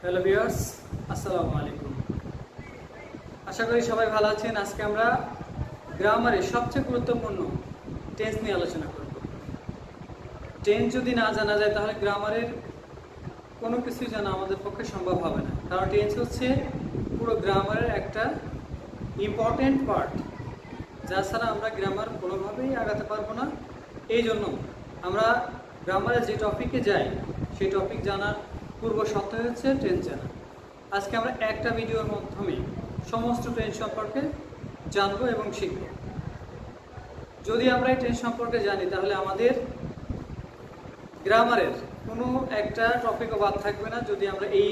Hello viewers, আসসালামু আলাইকুম। আশা করি সবাই ভালো আছেন। আজকে আমরা গ্রামারের সবচেয়ে গুরুত্বপূর্ণ টেন্স নিয়ে আলোচনা করব। টেন্স যদি না জানা যায় তাহলে গ্রামারের কোনো কিছুই জানা আমাদের পক্ষে সম্ভব হবে না, কারণ টেন্স হচ্ছে পুরো গ্রামারের একটা ইম্পর্টেন্ট পার্ট, যা ছাড়া আমরা গ্রামার কোনোভাবেই আগাতে পারবো না। এই জন্য আমরা গ্রামারের যে টপিকে যাই সেই টপিক জানার পূর্ব শর্ত হচ্ছে টেন্স জানা। আজকে আমরা একটা ভিডিওর মাধ্যমে সমস্ত টেন্স সম্পর্কে জানবো এবং শিখব। যদি আমরা এই টেন্স সম্পর্কে জানি তাহলে আমাদের গ্রামারের কোনো একটা টপিকও বাদ থাকবে না, যদি আমরা এই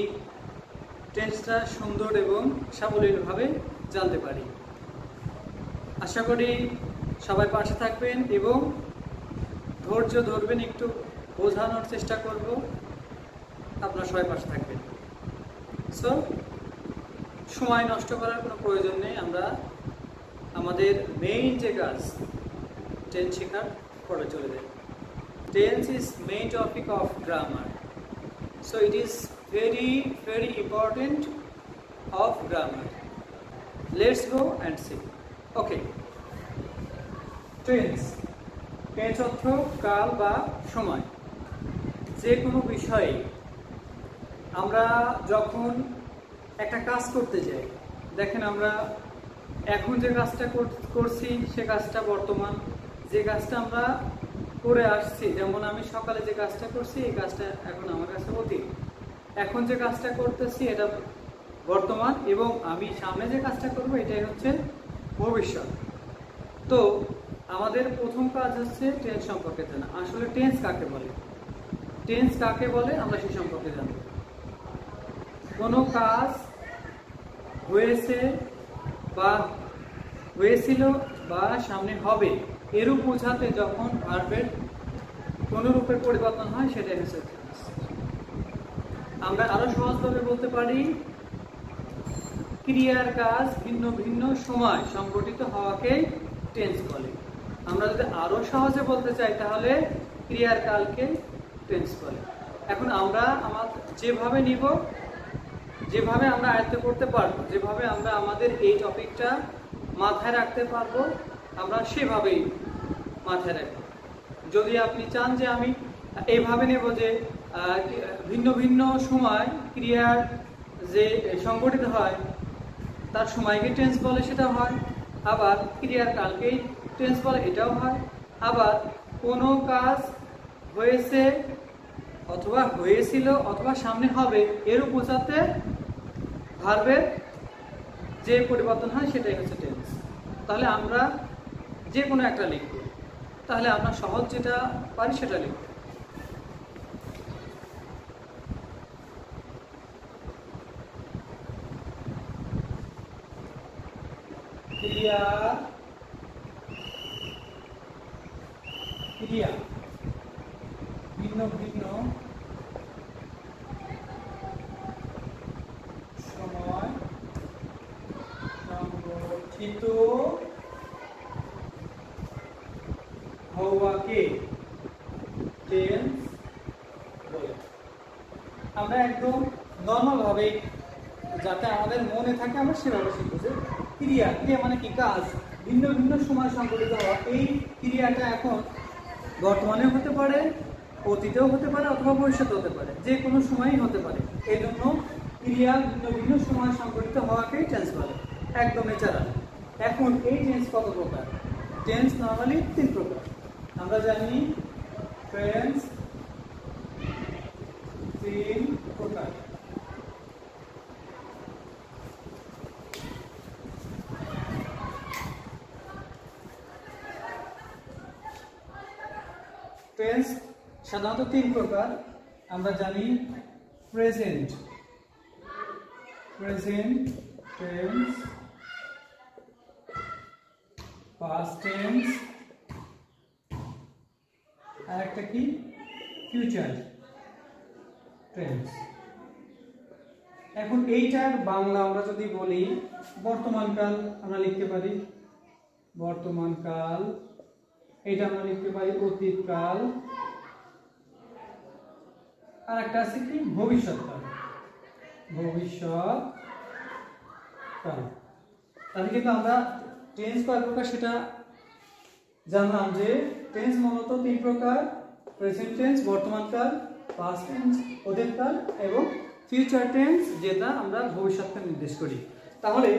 টেন্সটা সুন্দর এবং সাবলীলভাবে জানতে পারি। আশা করি সবাই পাশে থাকবেন এবং ধৈর্য ধরবেন, একটু বোঝানোর চেষ্টা করব, আপনারা সবাই পাশে থাকবেন। সো সময় নষ্ট করার কোনো প্রয়োজন নেই, আমরা আমাদের মেইন যে কাজ টেন্স শেখার পরে চলে যাই। Tense is main topic of grammar, so it is very important of grammar. Let's go and see. Okay, tense অর্থ কাল বা সময়। যে কোনো বিষয়ে আমরা যখন একটা কাজ করতে যাই, দেখেন আমরা এখন যে কাজটা করছি সে কাজটা বর্তমান, যে কাজটা আমরা করে আসছি, যেমন আমি সকালে যে কাজটা করছি এই কাজটা এখন আমার কাছে অতীত, এখন যে কাজটা করতেছি এটা বর্তমান, এবং আমি সামনে যে কাজটা করব এটাই হচ্ছে ভবিষ্যৎ। তো আমাদের প্রথম কাজ হচ্ছে টেন্স সম্পর্কে জানা। আসলে টেন্স কাকে বলে, আমরা সে সম্পর্কে জানব। কোনো কাজ হয়েছে বা হয়েছিল বা সামনে হবে এরূপ বোঝাতে যখন ভার্বের কোনো রূপের পরিবর্তন হয় সেটাই হচ্ছে টেন্স। আমরা আরো সহজভাবে বলতে পারি ক্রিয়ার কাজ ভিন্ন ভিন্ন সময় সংঘটিত হওয়াকে টেন্স বলে। আমরা যদি আরো সহজে বলতে চাই তাহলে ক্রিয়ার কালকে টেন্স বলে। এখন আমরা যেভাবে নিব, যেভাবে আমরা আয়ত্ত করতে পারবো, যেভাবে আমরা আমাদের এই টপিকটা মাথায় রাখতে পারবো, আমরা সেভাবেই মাথায় রাখবো। যদি আপনি চান যে আমি এইভাবে নেব যে ভিন্ন ভিন্ন সময় ক্রিয়ার যে সংঘটিত হয় তার সময়কে টেন্স বলে, সেটা হয়। আবার ক্রিয়ার কালকেই টেন্স বলে, এটাও হয়। আবার কোনো কাজ হয়েছে অথবা হয়েছিল অথবা সামনে হবে এরূপ বোঝাতে ভার্বের যে পরিবর্তন হয় সেটাই হচ্ছে টেন্স। তাহলে আমরা যে কোনো একটা লিখব, তাহলে আমরা সহজ যেটা পারি সেটা লিখব। ক্রিয়া ভিন্ন ভিন্ন সময় সংগঠিত হওয়াকে টেন্স বলে। আমরা একদম নর্মাল ভাবে যাতে আমাদের মনে থাকে আমরা সেভাবে শিখবো যে ক্রিয়া মানে কি, কাজ ভিন্ন ভিন্ন সময় সংঘটিত হওয়া। এই ক্রিয়াটা এখন বর্তমানেও হতে পারে, অতীতেও হতে পারে, অথবা ভবিষ্যতে হতে পারে, যে কোনো সময়ই হতে পারে। এই জন্য ক্রিয়া ভিন্ন ভিন্ন সময় সংঘটিত হওয়াকেই টেন্স বলে, একদম ন্যাচারাল। এখন এই টেন্স কত প্রকার? টেন্স নর্মালি 3 প্রকার। আমরা জানি টেন্স 3 প্রকার। টেন্স সাধারণত 3 প্রকার। আমরা জানি প্রেজেন্ট টেন্স, পাস্ট টেন্স, আর একটা কি ফিউচার টেন্স। এখন এইটার বাংলা আমরা যদি বলি বর্তমানকাল আমরা লিখতে পারি বর্তমানকাল, এটা আমরা লিখতে পারি অতীতকাল, আর একটা আছে কি ভবিষ্যৎকাল। ভবিষ্যৎ কাল। তাহলে কিন্তু আমরা টেন্স কয় প্রকার সেটা জানলাম, যে টেন্স মূলত তিন প্রকার: প্রেজেন্ট টেন্স, বর্তমান কাল, পাস্ট টেন্স অতীত কাল, এবং ফিউচার টেন্স যেটা আমরা ভবিষ্যৎকে নির্দেশ করি। তাহলে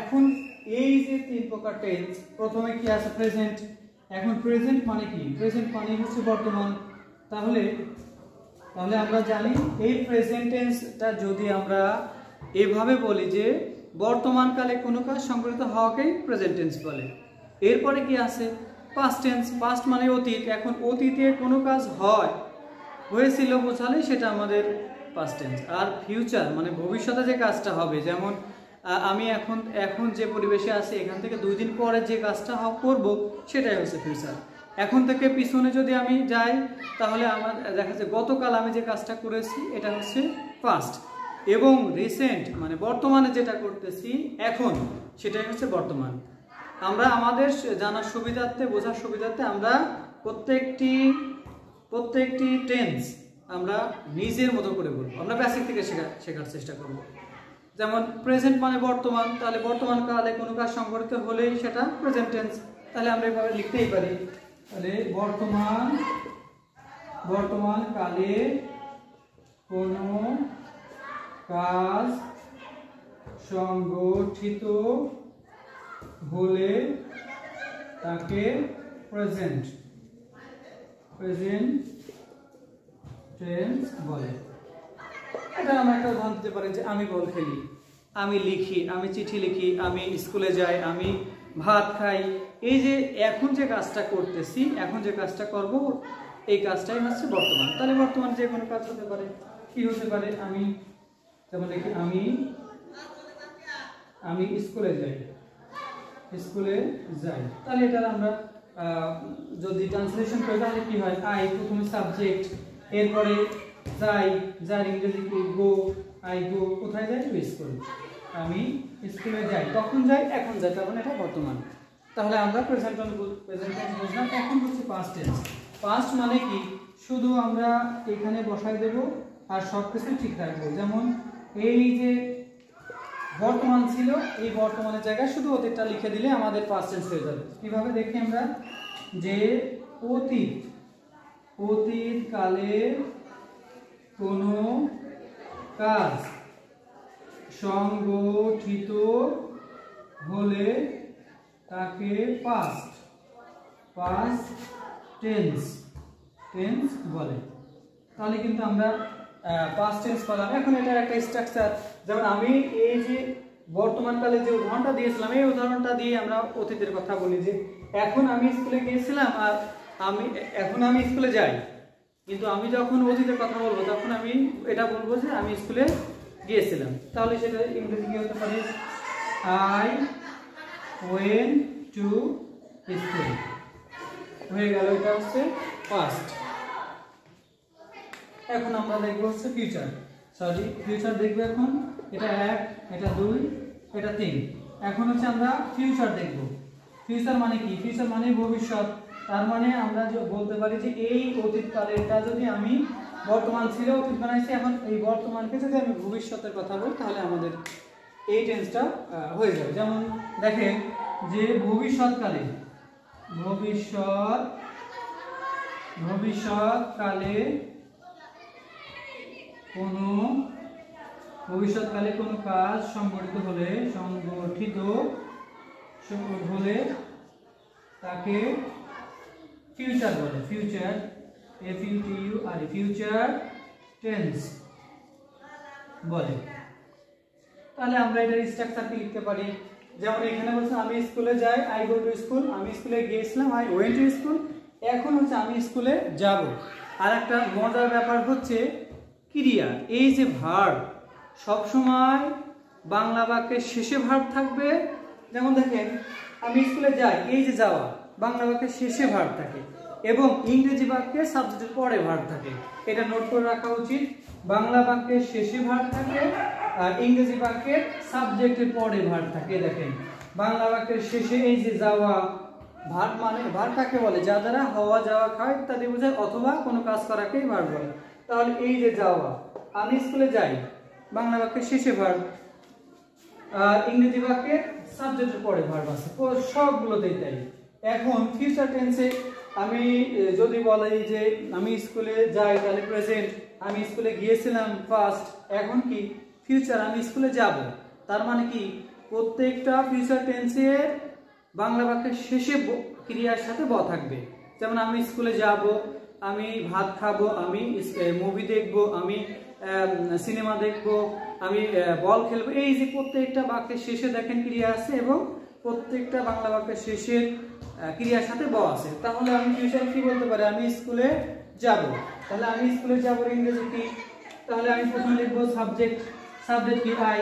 এখন এই যে তিন প্রকার টেন্স, প্রথমে কি আছে? প্রেজেন্ট। এখন প্রেজেন্ট মানে কি? প্রেজেন্ট মানে হচ্ছে বর্তমান। তাহলে আমরা জানি এই প্রেজেন্ট টেন্সটা যদি আমরা এভাবে বলি যে বর্তমান কালে কোনো কাজ সংঘটিত হওয়াকেই প্রেজেন্ট টেন্স বলে। এরপরে কি আছে? Past tense. পাস্ট মানে অতীত। এখন অতীতে কোনো কাজ হয়েছিল বোঝালে সেটা আমাদের পাস্ট টেন্স। আর ফিউচার মানে ভবিষ্যতে যে কাজটা হবে, যেমন আমি এখন যে পরিবেশে আছি এখান থেকে 2 দিন পরে যে কাজটা করব সেটাই হচ্ছে ফিউচার। এখন থেকে পিছনে যদি আমি যাই তাহলে আমার দেখা যাচ্ছে গতকাল আমি যে কাজটা করেছি এটা হচ্ছে পাস্ট, এবং রিসেন্ট মানে বর্তমানে যেটা করতেছি এখন সেটাই হচ্ছে বর্তমান। আমরা আমাদের জানার সুবিধার্থে, বোঝার সুবিধার্থে আমরা প্রত্যেকটি টেন্স আমরা নিজের মতো করে বলবো। আমরা বেসিক থেকে শেখার চেষ্টা করব। যেমন প্রেজেন্ট মানে বর্তমান, তাহলে বর্তমান কালে কোনো কাজ সংঘটিত হলেই সেটা প্রেজেন্ট টেন্স। তাহলে আমরা এভাবে লিখতেই পারি, তাহলে বর্তমান কালে কোনো কাজ সংগঠিত হলে তাকে প্রেজেন্ট টেন্স বলে। এটা আমরা একটা উদাহরণ দিতে পারি যে আমি বল খেলি, আমি লিখি, আমি চিঠি লিখি, আমি স্কুলে যাই, আমি ভাত খাই। এই যে এখন যে কাজটা করতেছি, এখন যে কাজটা করব, এই কাজটাই হচ্ছে বর্তমান। তাহলে বর্তমান যে কোনো কাজ হতে পারে। কি হতে পারে? আমি যেমন দেখি, আমি স্কুলে যাই, তাহলে এটা আমরা যদি ট্রান্সলেশন করি তাহলে কি হয়? আই প্রথমে সাবজেক্ট, এরপরে যার ইংরেজি গো, আই গো, কোথায় যাই? To school. আমি স্কুলে যাই, কখন যাই? এখন যাই, তার মানে এটা বর্তমান। তাহলে আমরা প্রেজেন্ট টেন্স বুঝলাম। এখন হচ্ছে পাস্ট টেন্স। পাস্ট মানে কি? শুধু আমরা এখানে বসাই দেব আর সবকিছু ঠিক রাখবো। যেমন এই যে বর্তমান ছিল, এই বর্তমানের জায়গায় শুধু অতীতটা লিখে দিলে আমাদের পাস্ট টেন্স হয়ে যাবে। কিভাবে দেখি আমরা? যে অতীত কালে কোনো কাজ সংগঠিত হলে তাকে পাস্ট টেন্স বলে। তাহলে কিন্তু আমরা পাস্ট টেন্স পেলাম। এখন এটার একটা স্ট্রাকচার, যেমন আমি এই যে বর্তমানকালে যে উদাহরণটা দিয়েছিলাম, এই উদাহরণটা দিয়ে আমরা অতীতের কথা বলি যে এখন আমি স্কুলে গিয়েছিলাম আর এখন আমি স্কুলে যাই। কিন্তু আমি যখন অতীতের কথা বলবো তখন আমি এটা বলবো যে আমি স্কুলে গিয়েছিলাম। তাহলে সেটা ইংরেজি কি হতে পারে? আই ওয়েন্ট টু স্কুল হয়ে গেল। এটা হচ্ছে পাস্ট। এখন আমরা দেখবো হচ্ছে ফিউচার দেখবো। এখন এটা 1, এটা 2, এটা 3। এখন হচ্ছে আমরা ফিউচার দেখবো। ফিউচার মানে কি? ফিউচার মানে ভবিষ্যৎ। তার মানে আমরা বলতে পারি যে এই অতীতকালেরটা যদি আমি বর্তমান ছিল অতীত বানাইছি, এখন এই বর্তমানকে যদি আমি ভবিষ্যতের কথা বলি তাহলে আমাদের এই টেন্সটা হয়ে যাবে। যেমন দেখেন যে ভবিষ্যৎকালে কোনো কাজ সংগঠিত হলে তাকে ফিউচার বলে। ফিউচার টেন্স বলে। তাহলে আমরা এটার স্ট্রাকচারটি লিখতে পারি। যেমন এখানে বলছে আমি স্কুলে যাই, আই গো টু স্কুল। আমি স্কুলে গিয়েছিলাম, আই ওয়েন্ট টু স্কুল। এখন হচ্ছে আমি স্কুলে যাব। আর একটা মজার ব্যাপার হচ্ছে ক্রিয়া, এই যে ভার্ব, সবসময় বাংলা বাক্যের শেষে ভার্ব থাকবে। যেমন দেখেন আমি স্কুলে যাই, এই যে যাওয়া বাংলা বাক্যের শেষে ভার্ব থাকে, এবং ইংরেজি বাক্যে সাবজেক্টের পরে ভার্ব থাকে। এটা নোট করে রাখা উচিত। বাংলা বাক্যের শেষে ভার্ব থাকে আর ইংরেজি বাক্যের সাবজেক্টের পরে ভার্ব থাকে। দেখেন বাংলা বাক্যের শেষে এই যে যাওয়া, ভার্ব মানে ভার্ব কাকে বলে? যা দ্বারা হওয়া, যাওয়া, খাওয়া ইত্যাদি বোঝায়, অথবা কোনো কাজ করাকেই ভার্ব বলে। তাহলে এই যে যাওয়া, আমি স্কুলে যাই, বাংলা বাক্যের শেষে ভার্ব, আর ইংরেজি বাক্যের সাবজেক্টের পরে ভার্ব আছে, সবগুলোতেই তাই। এখন ফিউচার টেন্সে আমি যদি বলি যে আমি স্কুলে যাই, তাহলে প্রেজেন্ট, আমি স্কুলে গিয়েছিলাম ফার্স্ট, এখন কি ফিউচার, আমি স্কুলে যাব। তার মানে কি প্রত্যেকটা ফিউচার টেন্সের বাংলা বাক্যের শেষে ক্রিয়ার সাথে ব থাকবে। যেমন আমি স্কুলে যাব, আমি ভাত খাবো, আমি মুভি দেখবো, আমি সিনেমা দেখবো, আমি বল খেলবো, এই যে প্রত্যেকটা বাক্যের শেষে দেখেন ক্রিয়া আছে এবং প্রত্যেকটা বাংলা বাক্যের শেষে ক্রিয়ার সাথে ব আছে। তাহলে আমি ফিউচার কি বলতে পারি, আমি স্কুলে যাব। তাহলে আমি স্কুলে যাব ইংরেজি কি, তাহলে আমি প্রথমে লিখবো সাবজেক্ট, সাবজেক্ট কি আই,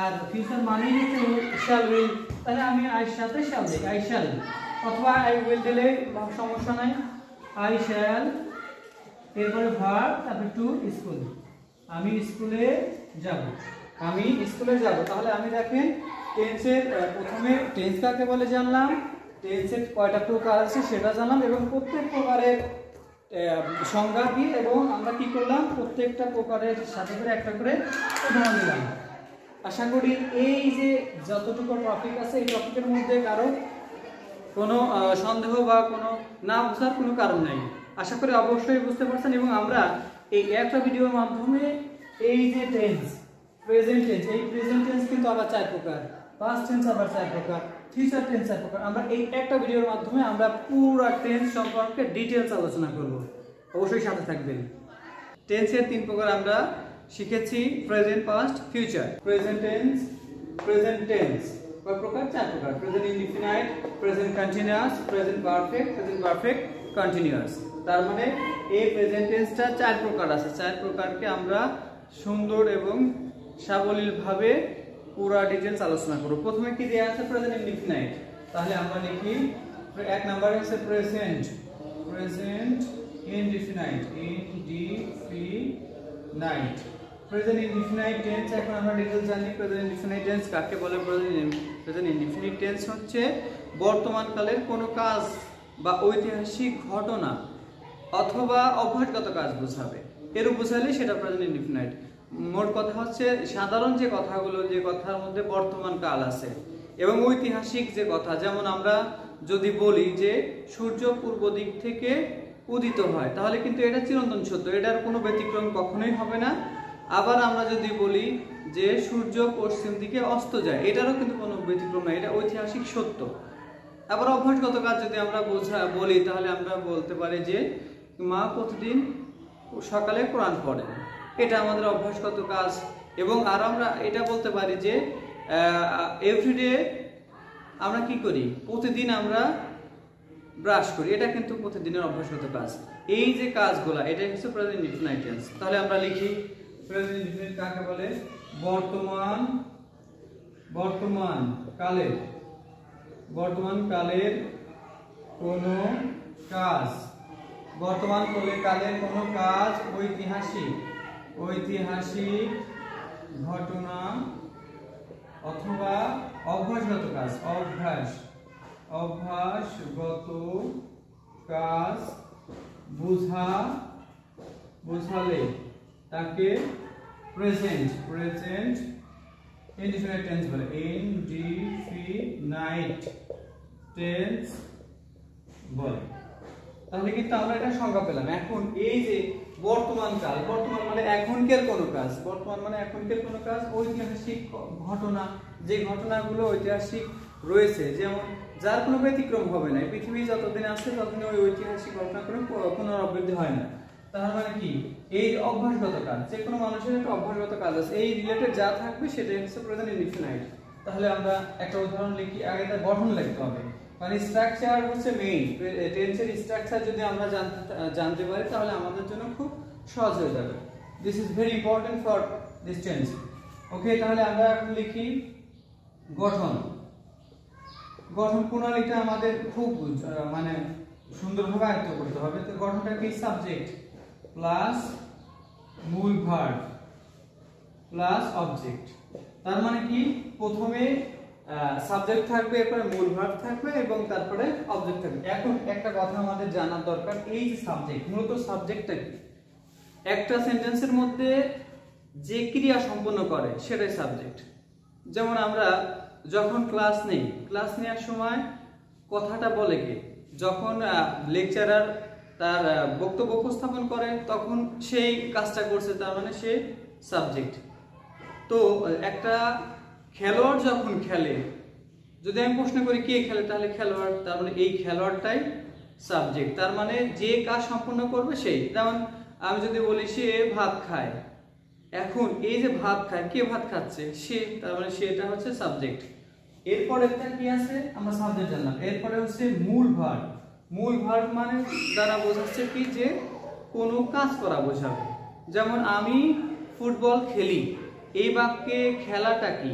আর ফিউচার মানে হচ্ছে শ্যাল উইল, তাহলে আমি আই সাথে শ্যাল দিই, আই শ্যাল, অথবা আই উইল দিলে সমস্যা নাই, আই শ্যাল, এরপরে ভার্ব, তারপরে টু স্কুল, আমি স্কুলে যাব, আমি স্কুলে যাব। তাহলে আমি দেখেন টেন্সের প্রথমে টেন্স কাকে বলে জানলাম, টেন্সের কয়টা প্রকার আছে সেটা জানলাম, এবং প্রত্যেক প্রকারের সংজ্ঞা দিয়ে এবং আমরা কি করলাম প্রত্যেকটা প্রকারের সাথে করে একটা করে উদাহরণ দিলাম। আশা করি এই যে যতটুকু টপিক আছে এই টপিকের মধ্যে কারো কোনো সন্দেহ বা কোনো না বোঝার কোনো কারণ নেই। আশা করি অবশ্যই বুঝতে পারছেন। এবং আমরা এই একটা ভিডিওর মাধ্যমে এই যে টেন্স, প্রেজেন্ট টেন্স, এই প্রেজেন্ট টেন্স কিন্তু আবার 4 প্রকার, পাস্ট টেন্স আবার 4 প্রকার, ফিউচার টেন্স 4 প্রকার, আমরা এই একটা ভিডিওর মাধ্যমে আমরা পুরো টেন্স সম্পর্কে ডিটেইলস আলোচনা করব। অবশ্যই সাথে থাকবেন। টেন্সের 3 প্রকার আমরা শিখেছি, present, past, future. Present tense, present tense কয় প্রকার? 4 প্রকার, present indefinite, present continuous, present perfect, present perfect continuous. তার মানে এই প্রেজেন্ট টেন্সটা 4 প্রকার আছে। 4 প্রকারকে আমরা সুন্দর এবং সাবলীলভাবে পুরো ডিটেইলস আলোচনা করব। প্রথমে কি দেয়া আছে? Present indefinite. তাহলে আমরা লিখি 1 নম্বরে আছে present, present indefinite, indefinite, present indefinite tense. এখন আমরা ডিটেইলস জানি প্রেজেন্ট ইনডিফিনাইট টেন্স কাকে বলে। প্রেজেন্ট ইনডিফিনাইট টেন্স হচ্ছে বর্তমান কালের কোনো কাজ বা ঐতিহাসিক ঘটনা অথবা অভ্যাসগত কাজ বোঝাবে। এর বোঝালে সেটা প্রেজেন্ট ইনডিফিনাইট। মোট কথা হচ্ছে সাধারণ যে কথাগুলো, যে কথার মধ্যে বর্তমান কাল আছে, এবং ঐতিহাসিক যে কথা, যেমন আমরা যদি বলি যে সূর্য পূর্ব দিক থেকে উদিত হয়, তাহলে কিন্তু এটা চিরন্তন সত্য, এটার কোনো ব্যতিক্রম কখনোই হবে না। আবার আমরা যদি বলি যে সূর্য পশ্চিম দিকে অস্ত যায়, এটারও কিন্তু কোনো ব্যতিক্রম নাই, এটা ঐতিহাসিক সত্য। আবার অভ্যাসগত কাজ যদি আমরা বলি, তাহলে আমরা বলতে পারি যে মা প্রতিদিন সকালে কোরআন পড়েন, এটা আমাদের অভ্যাসগত কাজ। এবং আর আমরা এটা বলতে পারি যে এভরিডে আমরা কি করি, প্রতিদিন আমরা ব্রাশ করি, এটা কিন্তু প্রতিদিনের অভ্যাসগত কাজ। এই যে কাজগুলা, এটা হচ্ছে প্রেজেন্ট ইনডিফিনাইট টেন্স। তাহলে আমরা লিখি প্রেজেন্ট ইনডিফিনাইট কাকে বলে? বর্তমান, বর্তমান কালের, বর্তমান কালের কোনো কাজ, বর্তমান কালের কোনো কাজ, ঐতিহাসিক, ঐতিহাসিক ঘটনা অথবা অভ্যাসগত কাজ, অভ্যাস, অভ্যাসগত কাজ বুঝালে তাকে প্রেজেন্ট, প্রেজেন্ট ইনডিফিনাইট টেন্স বলে, ইনডিফিনাইট টেন্স বলে। তাহলে কিন্তু আমরা এটা সংজ্ঞা পেলাম। এখন এই যে বর্তমান কাল, বর্তমান মানে এখনকার কোনো কাজ, বর্তমান মানে এখনকার কোনো কাজ, ঐতিহাসিক ঘটনা, যে ঘটনাগুলো ঐতিহাসিক রয়েছে, যেমন যার কোনো ব্যতিক্রম হবে না, পৃথিবী যতদিন আছে ততদিন ওই ঐতিহাসিক ঘটনা কোনো পুনরাবৃত্তি হয় না। তার মানে কি, এই অভ্যাসগত কাজ, যে কোনো মানুষের একটা অভ্যাসগত কাজ আছে, এই রিলেটেড যা থাকবে সেটাই হচ্ছে প্রেজেন্ট ইনডিফিনাইট। তাহলে আমরা একটা উদাহরণ লিখি, আগে তার গঠন লিখতে হবে, মানে স্ট্রাকচার হচ্ছে মেইন। টেন্সের স্ট্রাকচার যদি আমরা জানতে পারি তাহলে আমাদের জন্য খুব সহজ হয়ে যাবে। This is very important for this tense. Okay, তাহলে আমরা এখন লিখি গঠন। গঠন প্রণালীটা আমাদের খুব মানে সুন্দরভাবে আয়ত্ত করতে হবে। তো গঠনটা কি? সাবজেক্ট প্লাস মূল ভার্ব প্লাস অবজেক্ট। তার মানে কি, প্রথমে সাবজেক্ট থাকবে, এরপরে মূল ভার্ব থাকবে এবং তারপরে অবজেক্ট থাকবে। এখন একটা কথা আমাদের জানার দরকার, এই যে সাবজেক্ট, মূলত সাবজেক্টটা কি? একটা সেন্টেন্সের মধ্যে যে ক্রিয়া সম্পন্ন করে সেটাই সাবজেক্ট। যেমন আমরা যখন ক্লাস নেই, ক্লাস নেওয়ার সময় কথাটা বলে কে? যখন লেকচারার তার বক্তব্য উপস্থাপন করে তখন সেই কাজটা করছে, তার মানে সে সাবজেক্ট। তো একটা খেলোয়াড় যখন খেলে, যদি আমি প্রশ্ন করি কে খেলে, তাহলে খেলোয়াড়, তার মানে এই খেলোয়াড়টাই সাবজেক্ট, তার মানে যে কাজ সম্পন্ন করবে সেই। যেমন আমি যদি বলি সে ভাত খায়, এখন এই যে ভাত খায়, কে ভাত খাচ্ছে? সে, তার মানে সেটা হচ্ছে সাবজেক্ট। এরপরে কি আছে? আমরা সাবজেক্ট জানলাম। এরপরে হচ্ছে মূল ভার্ব। মূল ভার্ব মানে দ্বারা বোঝাচ্ছে কি যে কোনো কাজ করা বোঝাবে। যেমন আমি ফুটবল খেলি, এই বাক্যে খেলাটা কি?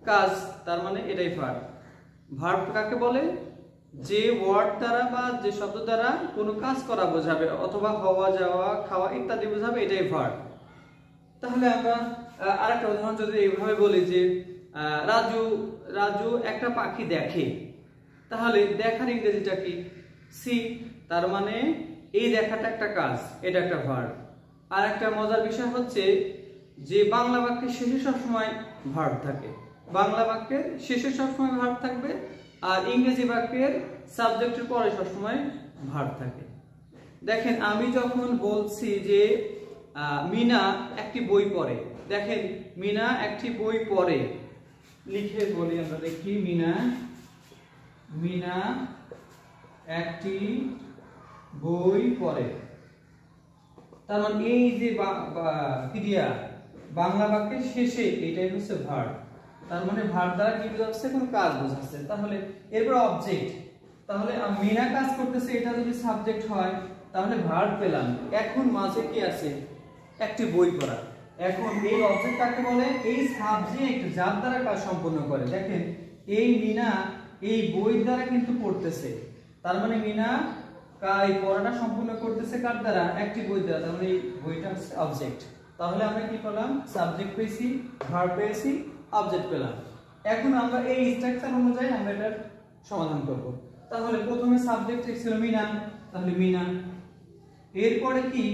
কাজ, তার মানে এটাই ভার্ব। ভার্ব কাকে বলে? যে ওয়ার্ড দ্বারা বা যে শব্দ দ্বারা কোনো কাজ করা বোঝাবে, অথবা হওয়া, যাওয়া, খাওয়া ইত্যাদি বোঝাবে, এটাই ভার্ব। তাহলে আমরা আরেকটা উদাহরণ যদি এইভাবে বলি যে রাজু রাজু একটা পাখি দেখে, তাহলে দেখার ইংরেজিটা কি? সি, তার মানে এই দেখাটা একটা কাজ, এটা একটা ভার্ব। আর একটা মজার বিষয় হচ্ছে যে বাংলা বাক্যের শেষে সবসময় ভার্ব থাকে, বাংলা বাক্যের শেষে সবসময় ভার্ব থাকবে, আর ইংরেজি বাক্যের সাবজেক্টের পরে সবসময় ভার্ব থাকে। দেখেন আমি যখন বলছি যে মিনা একটি বই পড়ে, দেখেন মিনা একটি বই পড়ে, লিখে বলি আমরা, দেখি মিনা একটি বই পড়ে, তার মানে এই যে ক্রিয়া বাংলা বাক্যের শেষে, এটাই হচ্ছে ভার্ব। তার মানে ভার্ব দ্বারা কি বোঝাচ্ছে? কোনো কাজ বোঝাচ্ছে। তাহলে এরপর অবজেক্ট, তাহলে মিনা কাজ করতেছে, এটা যদি সাবজেক্ট হয় তাহলে ভার্ব পেলাম। এখন মাঝে কি আছে? একটি বই পড়া। এখন এই অবজেক্ট কাকে বলে? এই সাবজেক্ট যার দ্বারা কাজ সম্পন্ন করে। দেখেন এই মিনা এই বই দ্বারা কিন্তু পড়তেছে, তার মানে মিনা এই পড়াটা সম্পূর্ণ করতেছে কার দ্বারা? একটি বই দ্বারা, তার মানে এই বইটা হচ্ছে অবজেক্ট। তাহলে আমরা কি পেলাম? সাবজেক্ট পেয়েছি, ভার্ব পেয়েছি, অবজেক্ট পেলাম। এখন আমরা এই স্ট্রাকচার অনুযায়ী আমরা এটার সমাধান করব। তাহলে প্রথমে সাবজেক্ট ছিল মিনা, তাহলে মিনা। এরপরে কি?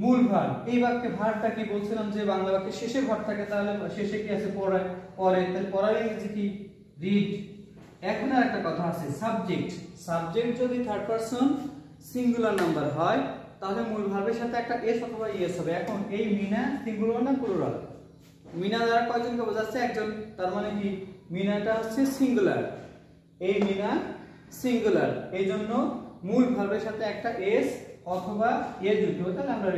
মূল ভার্ব। এই বাক্যে ভার্বটা কি বলছিলাম যে বাংলা বাক্যে শেষে ভার্ব থাকে, তাহলে শেষে কি আছে? পড়ে। তাহলে পড়ার ইংরেজি কি? রিড। এখন আর একটা কথা আছে, সাবজেক্ট। সাবজেক্ট যদি থার্ড পারসন সিঙ্গুলার নাম্বার হয় তাহলে মূল ভার্বের সাথে একটা এস অথবা ইএস হবে। এখন এই মিনা সিঙ্গুলার না প্লুরাল? মিনা দ্বারা কয়জনকে বোঝাচ্ছে? একজন, তার মানে কি মিনাটা হচ্ছে সিঙ্গুলার। এই মিনা সিঙ্গুলার, এই জন্য মূল ভার্বের সাথে একটা এস অথবা এ যুক্ত হবে, তাহলে আমরা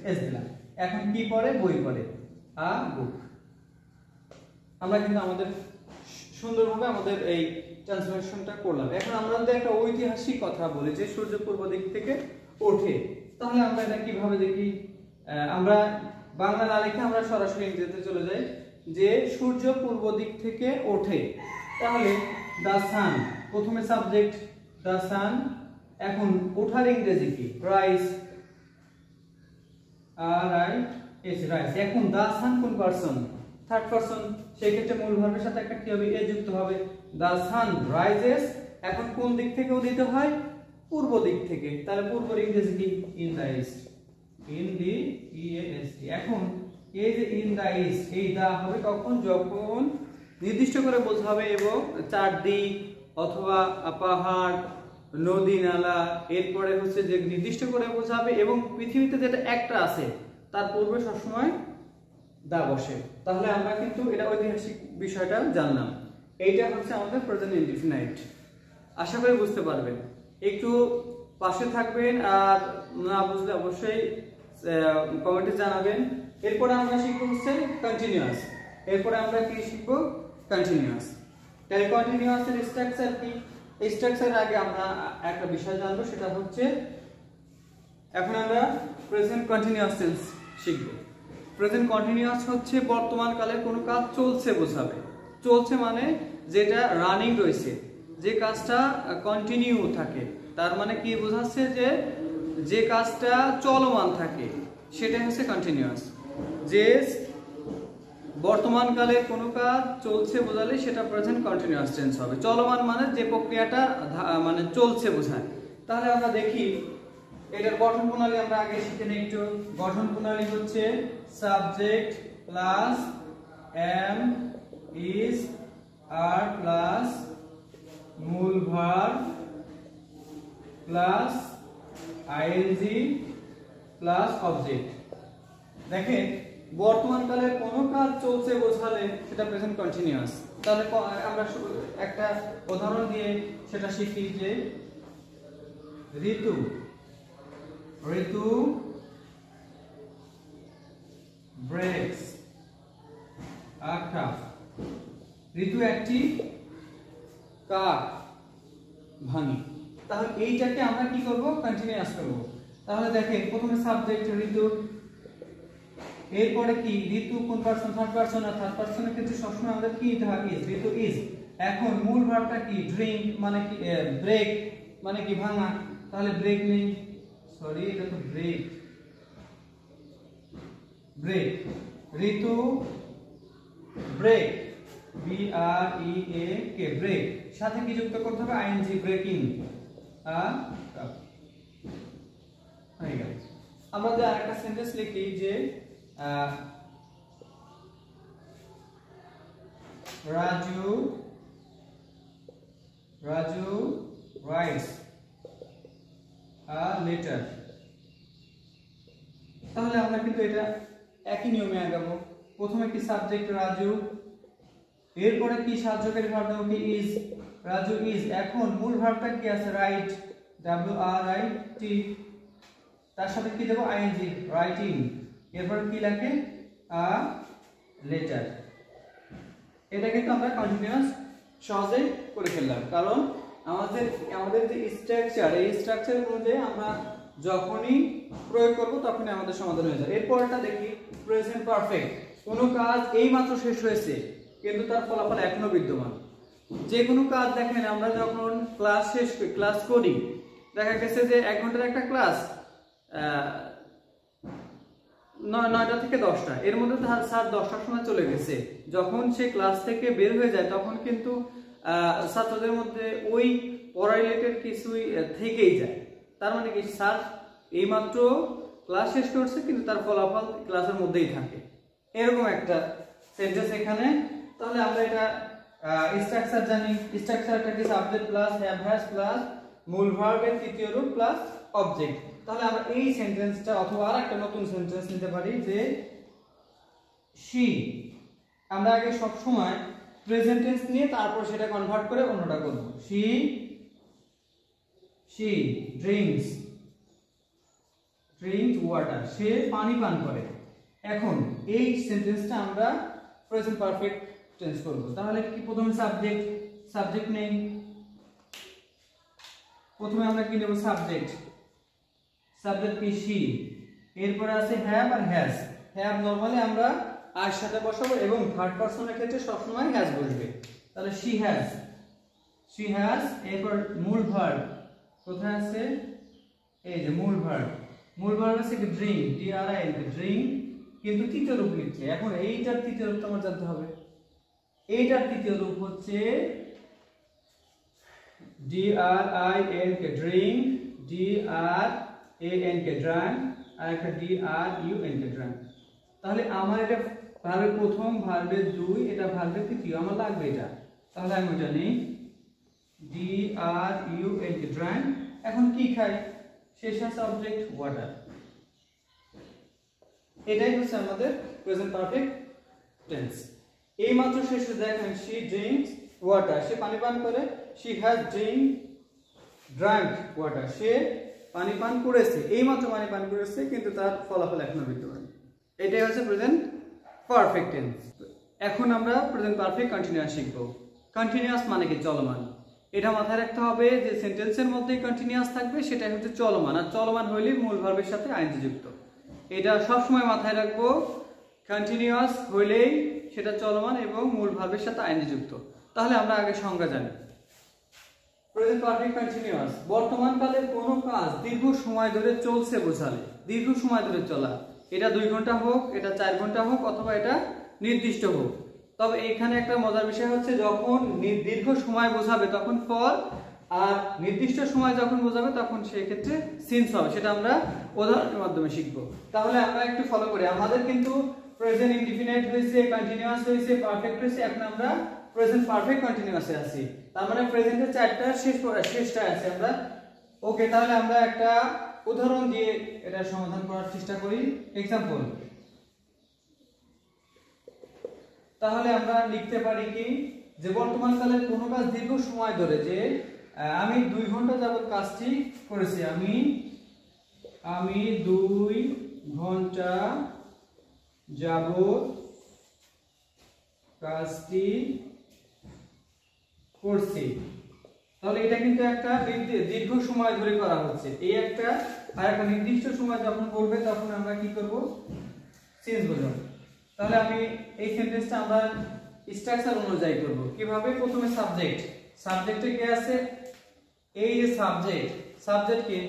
এস দিলাম। এখন কি পড়ে? বই পড়ে, আ বুক। আমরা কিন্তু আমাদের সুন্দরভাবে আমাদের এই ট্রান্সফরমেশনটা করলাম। এখন আমরা যদি একটা ঐতিহাসিক কথা বলি যে সূর্য পূর্ব দিক থেকে ওঠে, তাহলে আমরা এটা কিভাবে দেখি? আমরা বাংলা না লিখে আমরা সরাসরি ইংরেজিতে চলে যাই যে সূর্য পূর্ব দিক থেকে ওঠে, তাহলে দ্য সান, প্রথমে সাবজেক্ট দ্য সান। এখন ওঠার ইংরেজি কি? Rise, rise. এখন দ্য সান কোন পারসন? থার্ড পারসন, সেই ক্ষেত্রে মূল ভার্বের সাথে একটা কি হবে? এ যুক্ত হবে। The sun rises. এখন কোন দিক থেকে উদিত হয়? পূর্ব দিক থেকে, তাহলে পূর্বের ইংরেজি কি? In the east, in the EST. এখন এই যে ইন দ্য ইস্ট, এই দা হবে কখন? যখন নির্দিষ্ট করে বোঝাবে এবং চারদিক অথবা পাহাড়, নদী, নালা, এরপরে হচ্ছে যে নির্দিষ্ট করে বোঝাবে এবং পৃথিবীতে যেটা একটা আছে তার পূর্বে সবসময় দা বসে। তাহলে আমরা কিন্তু এটা ঐতিহাসিক বিষয়টা জানলাম। এইটা হচ্ছে আমাদের প্রেজেন্ট ইনডিফিনাইট। আশা করি বুঝতে পারবেন। একটু পাশে থাকবেন, আর না বুঝলে অবশ্যই কমেন্টে জানাবেন। এরপরে আমরা শিখবো হচ্ছে কন্টিনিউয়াস। এরপরে আমরা কি শিখবো? কন্টিনিউয়াস। তাহলে কন্টিনিউয়াসের স্ট্রাকচার কি? এই স্ট্রাকচারের আগে আমরা একটা বিষয় জানবো, সেটা হচ্ছে এখন আমরা প্রেজেন্ট কন্টিনিউয়াস টেন্স শিখবো। প্রেজেন্ট কন্টিনিউয়াস হচ্ছে বর্তমান কালে কোনো কাজ চলছে বোঝাবে। চলছে মানে যেটা রানিং রয়েছে, যে কাজটা কন্টিনিউ থাকে, তার মানে কি বোঝাচ্ছে? যে কাজটা চলমান থাকে সেটা হচ্ছে কন্টিনিউয়াস। যে বর্তমান কালে কোনো কাজ চলছে বোঝালে সেটা প্রেজেন্ট কন্টিনিউয়াস টেন্স হবে। চলমান মানে যে প্রক্রিয়াটা মানে চলছে বোঝায়। তাহলে আমরা দেখি এটার গঠন প্রণালী আমরা আগে শিখে নিই একটু। গঠন প্রণালী হচ্ছে subject plus am is are plus মূল verb plus ing plus object. দেখেন বর্তমান কালের কোন কাজ চলছে বোঝালে সেটা প্রেজেন্ট কন্টিনিউয়াস। তাহলে আমরা একটা উদাহরণ দিয়ে সেটা শিখি যে ঋতু ব্রেকস আ কাপ। ঋতু একটি কাক ভাঙে। তাহলে এইটাকে আমরা কি করব? কন্টিনিউয়াস করব। তাহলে দেখেন প্রথমে সাবজেক্ট ঋতু, এরপরে কি ঋতু কোন পারসন? Third person. আর থার্ড পারসনের ক্ষেত্রে সবসময় আমাদের কি থাকে? ইজ। ঋতু ইজ। এখন মূল ভার্বটা কি? ড্রিঙ্ক মানে কি? ব্রেক মানে কি? ভাঙা। তাহলে ব্রেক নেই, সরি এটা তো ব্রেক, ব্রেক। ঋতু ব্রেক, BREAK ব্রেক, সাথে কি যুক্ত করতে হবে? ING, ব্রেকিং আ কাপ। হয়ে গেল। আমরা যে আরেকটা সেন্টেন্স লিখি যে রাজু রাইটস আ লেটার। তাহলে আমরা কিন্তু এটা একই নিয়মে আগাবো। প্রথমে কি সাবজেক্ট রাজু, এরপরে কি সাহায্যকারী ভার্ব দেব কি? ইজ। রাজু ইজ। এখন মূল ভার্বটা কি আছে? Right, WRIT। তার সাথে কি দেব? ING, writing. এরপর কি লাগে? A letter. এটা কিন্তু আমরা কন্টিনিউয়াস সহজে করে ফেললাম, কারণ আমাদের যে স্ট্রাকচার, এই স্ট্রাকচার অনুযায়ী আমরা যখনই প্রয়োগ করব তখনই আমাদের সমাধান হয়ে যাবে। এরপরটা দেখি প্রেজেন্ট পারফেক্ট। কোনো কাজ এইমাত্র শেষ হয়েছে কিন্তু তার ফলাফল এখনো বিদ্যমান। যে কোনো কাজ দেখেন আমরা যখন ক্লাস করি, দেখা গেছে যে 1 ঘন্টার একটা ক্লাস 9টা থেকে 10টা, এর মধ্যে স্যার 10টার সময় চলে গেছে। যখন সে ক্লাস থেকে বের হয়ে যায় তখন কিন্তু ছাত্রদের মধ্যে ওই পড়া রিলেটেড কিছুই থেকেই যায়। তার মানে কি? স্যার এইমাত্র ক্লাস শেষ করছে কিন্তু তার ফলাফল ক্লাসের মধ্যেই থাকে। এরকম একটা সেন্টেন্স এখানে। তাহলে আমরা এটা স্ট্রাকচার জানি। স্ট্রাকচারটা কি? Subject plus have has plus মূল ভার্বের তৃতীয় রূপ প্লাস অবজেক্ট। তাহলে আমরা এই সেন্টেন্সটা অথবা আরেকটা নতুন সেন্টেন্স নিতে পারি যে she। আমরা আগে সব সময় প্রেজেন্ট টেন্স নিয়ে তারপর সেটা কনভার্ট করে অন্যটা করব। she drinks water। সে পানি পান করে। এখন এই সেন্টেন্সটা আমরা প্রেজেন্ট পারফেক্ট টেন্স করব। তাহলে কি? প্রথমে সাবজেক্ট নেই। প্রথমে আমরা কি নেব? সাবজেক্ট কি? she। এরপরে আছে হ্যাভ আর হ্যাজ। হ্যাভ নরমালি আমরা আর সাথে বসাবো এবং থার্ড পারসনের ক্ষেত্রে সবসময় হ্যাজ বসবে। তাহলে she has। এরপর মূল ভার্ব কোথায় আছে? এই যে মূল ভার্ব আছে কি? ড্রিঙ্ক, DRINK, ড্রিঙ্ক, কিন্তু তৃতীয় রূপ লিখছে। এখন এইটার তৃতীয় রূপ তোমার জানতে হবে। এইটার তৃতীয় রূপ হচ্ছে DRINK, ড্রিঙ্ক, DRANK, ড্রাঙ্ক, আর একটা DRUNK, ড্রাঙ্ক। তাহলে আমার এটা ভার্বের প্রথম, ভার্বের 2, এটা ভার্বের তৃতীয়, আমার লাগবে এটা। তাহলে আমি ওটা নেই, DRUNK, ড্রাঙ্ক। এখন কি খাই? শেষে সাবজেক্ট ওয়াটার। এটাই হচ্ছে আমাদের প্রেজেন্ট পারফেক্ট টেন্স। এই মাত্র শেষে দেখেন she drinks water, সে পানি পান করে। she has drank water, সে পানি পান করেছে। এই মাত্র পানি পান করেছে কিন্তু তার ফলাফল এখনো বিদ্যমান। এটাই হচ্ছে প্রেজেন্ট পারফেক্ট টেন্স। এখন আমরা প্রেজেন্ট পারফেক্ট কন্টিনিউয়াস শিখব। কন্টিনিউয়াস মানে কি? চলমান। এটা মাথায় রাখতে হবে যে সেন্টেন্সের মধ্যেই কন্টিনিউয়াস থাকবে, সেটাই হচ্ছে চলমান। আর চলমান হইলে মূল ভার্বের সাথে ING যুক্ত। এটা সব সময় মাথায় রাখবো। কন্টিনিউয়াস হইলেই সেটা চলমান এবং মূল ভার্বের সাথে ING যুক্ত। তাহলে আমরা আগে সংজ্ঞা জানি। প্রেজেন্ট পারফেক্ট কন্টিনিউয়াস বর্তমান কালের কোনো কাজ দীর্ঘ সময় ধরে চলছে বোঝালে। দীর্ঘ সময় ধরে চলা, এটা 2 ঘন্টা হোক, এটা 4 ঘন্টা হোক, অথবা এটা নির্দিষ্ট হোক। তবে এখানে একটা মজার বিষয় হচ্ছে যখন দীর্ঘ সময় বোঝাবে তখন ফর আর নির্দিষ্ট সময় যখন বোঝাবে তখন সেই ক্ষেত্রে সিন্স হবে, সেটা আমরা উদাহরণের মাধ্যমে শিখব। তাহলে আমরা একটু ফলো করি। আমাদের কিন্তু প্রেজেন্ট ইনডিফিনাইট হয়েছে, কন্টিনিউয়াস হয়েছে, পারফেক্ট হয়েছে, এখন আমরা প্রেজেন্ট পারফেক্ট কন্টিনিউয়াসে আছি। তার মানে প্রেজেন্টের চারটা শেষটা আছে আমরা। ওকে, তাহলে আমরা একটা উদাহরণ দিয়ে এটা সমাধান করার চেষ্টা করি। এক্সাম্পল, তাহলে আমরা লিখতে পারি কি যে বর্তমান কালের কোনো কাজ দীর্ঘ সময় ধরে, যে আমি 2 ঘন্টা যাবত কাজটি করেছি, আমি 2 ঘন্টা যাবত কাজটি করছি। তাহলে এটা কিন্তু একটা দীর্ঘ সময় ধরে করা হচ্ছে, এই একটা। আর একটা নির্দিষ্ট সময় যখন বলবে তখন আমরা কি করব, সিন্স বোঝাবো। তাহলে আমি এই সেন্টেন্সটা আমরা স্ট্রাকচার অনুযায়ী করব। কিভাবে? প্রথমে সাবজেক্টে কে আছে, এই যে সাবজেক্ট কে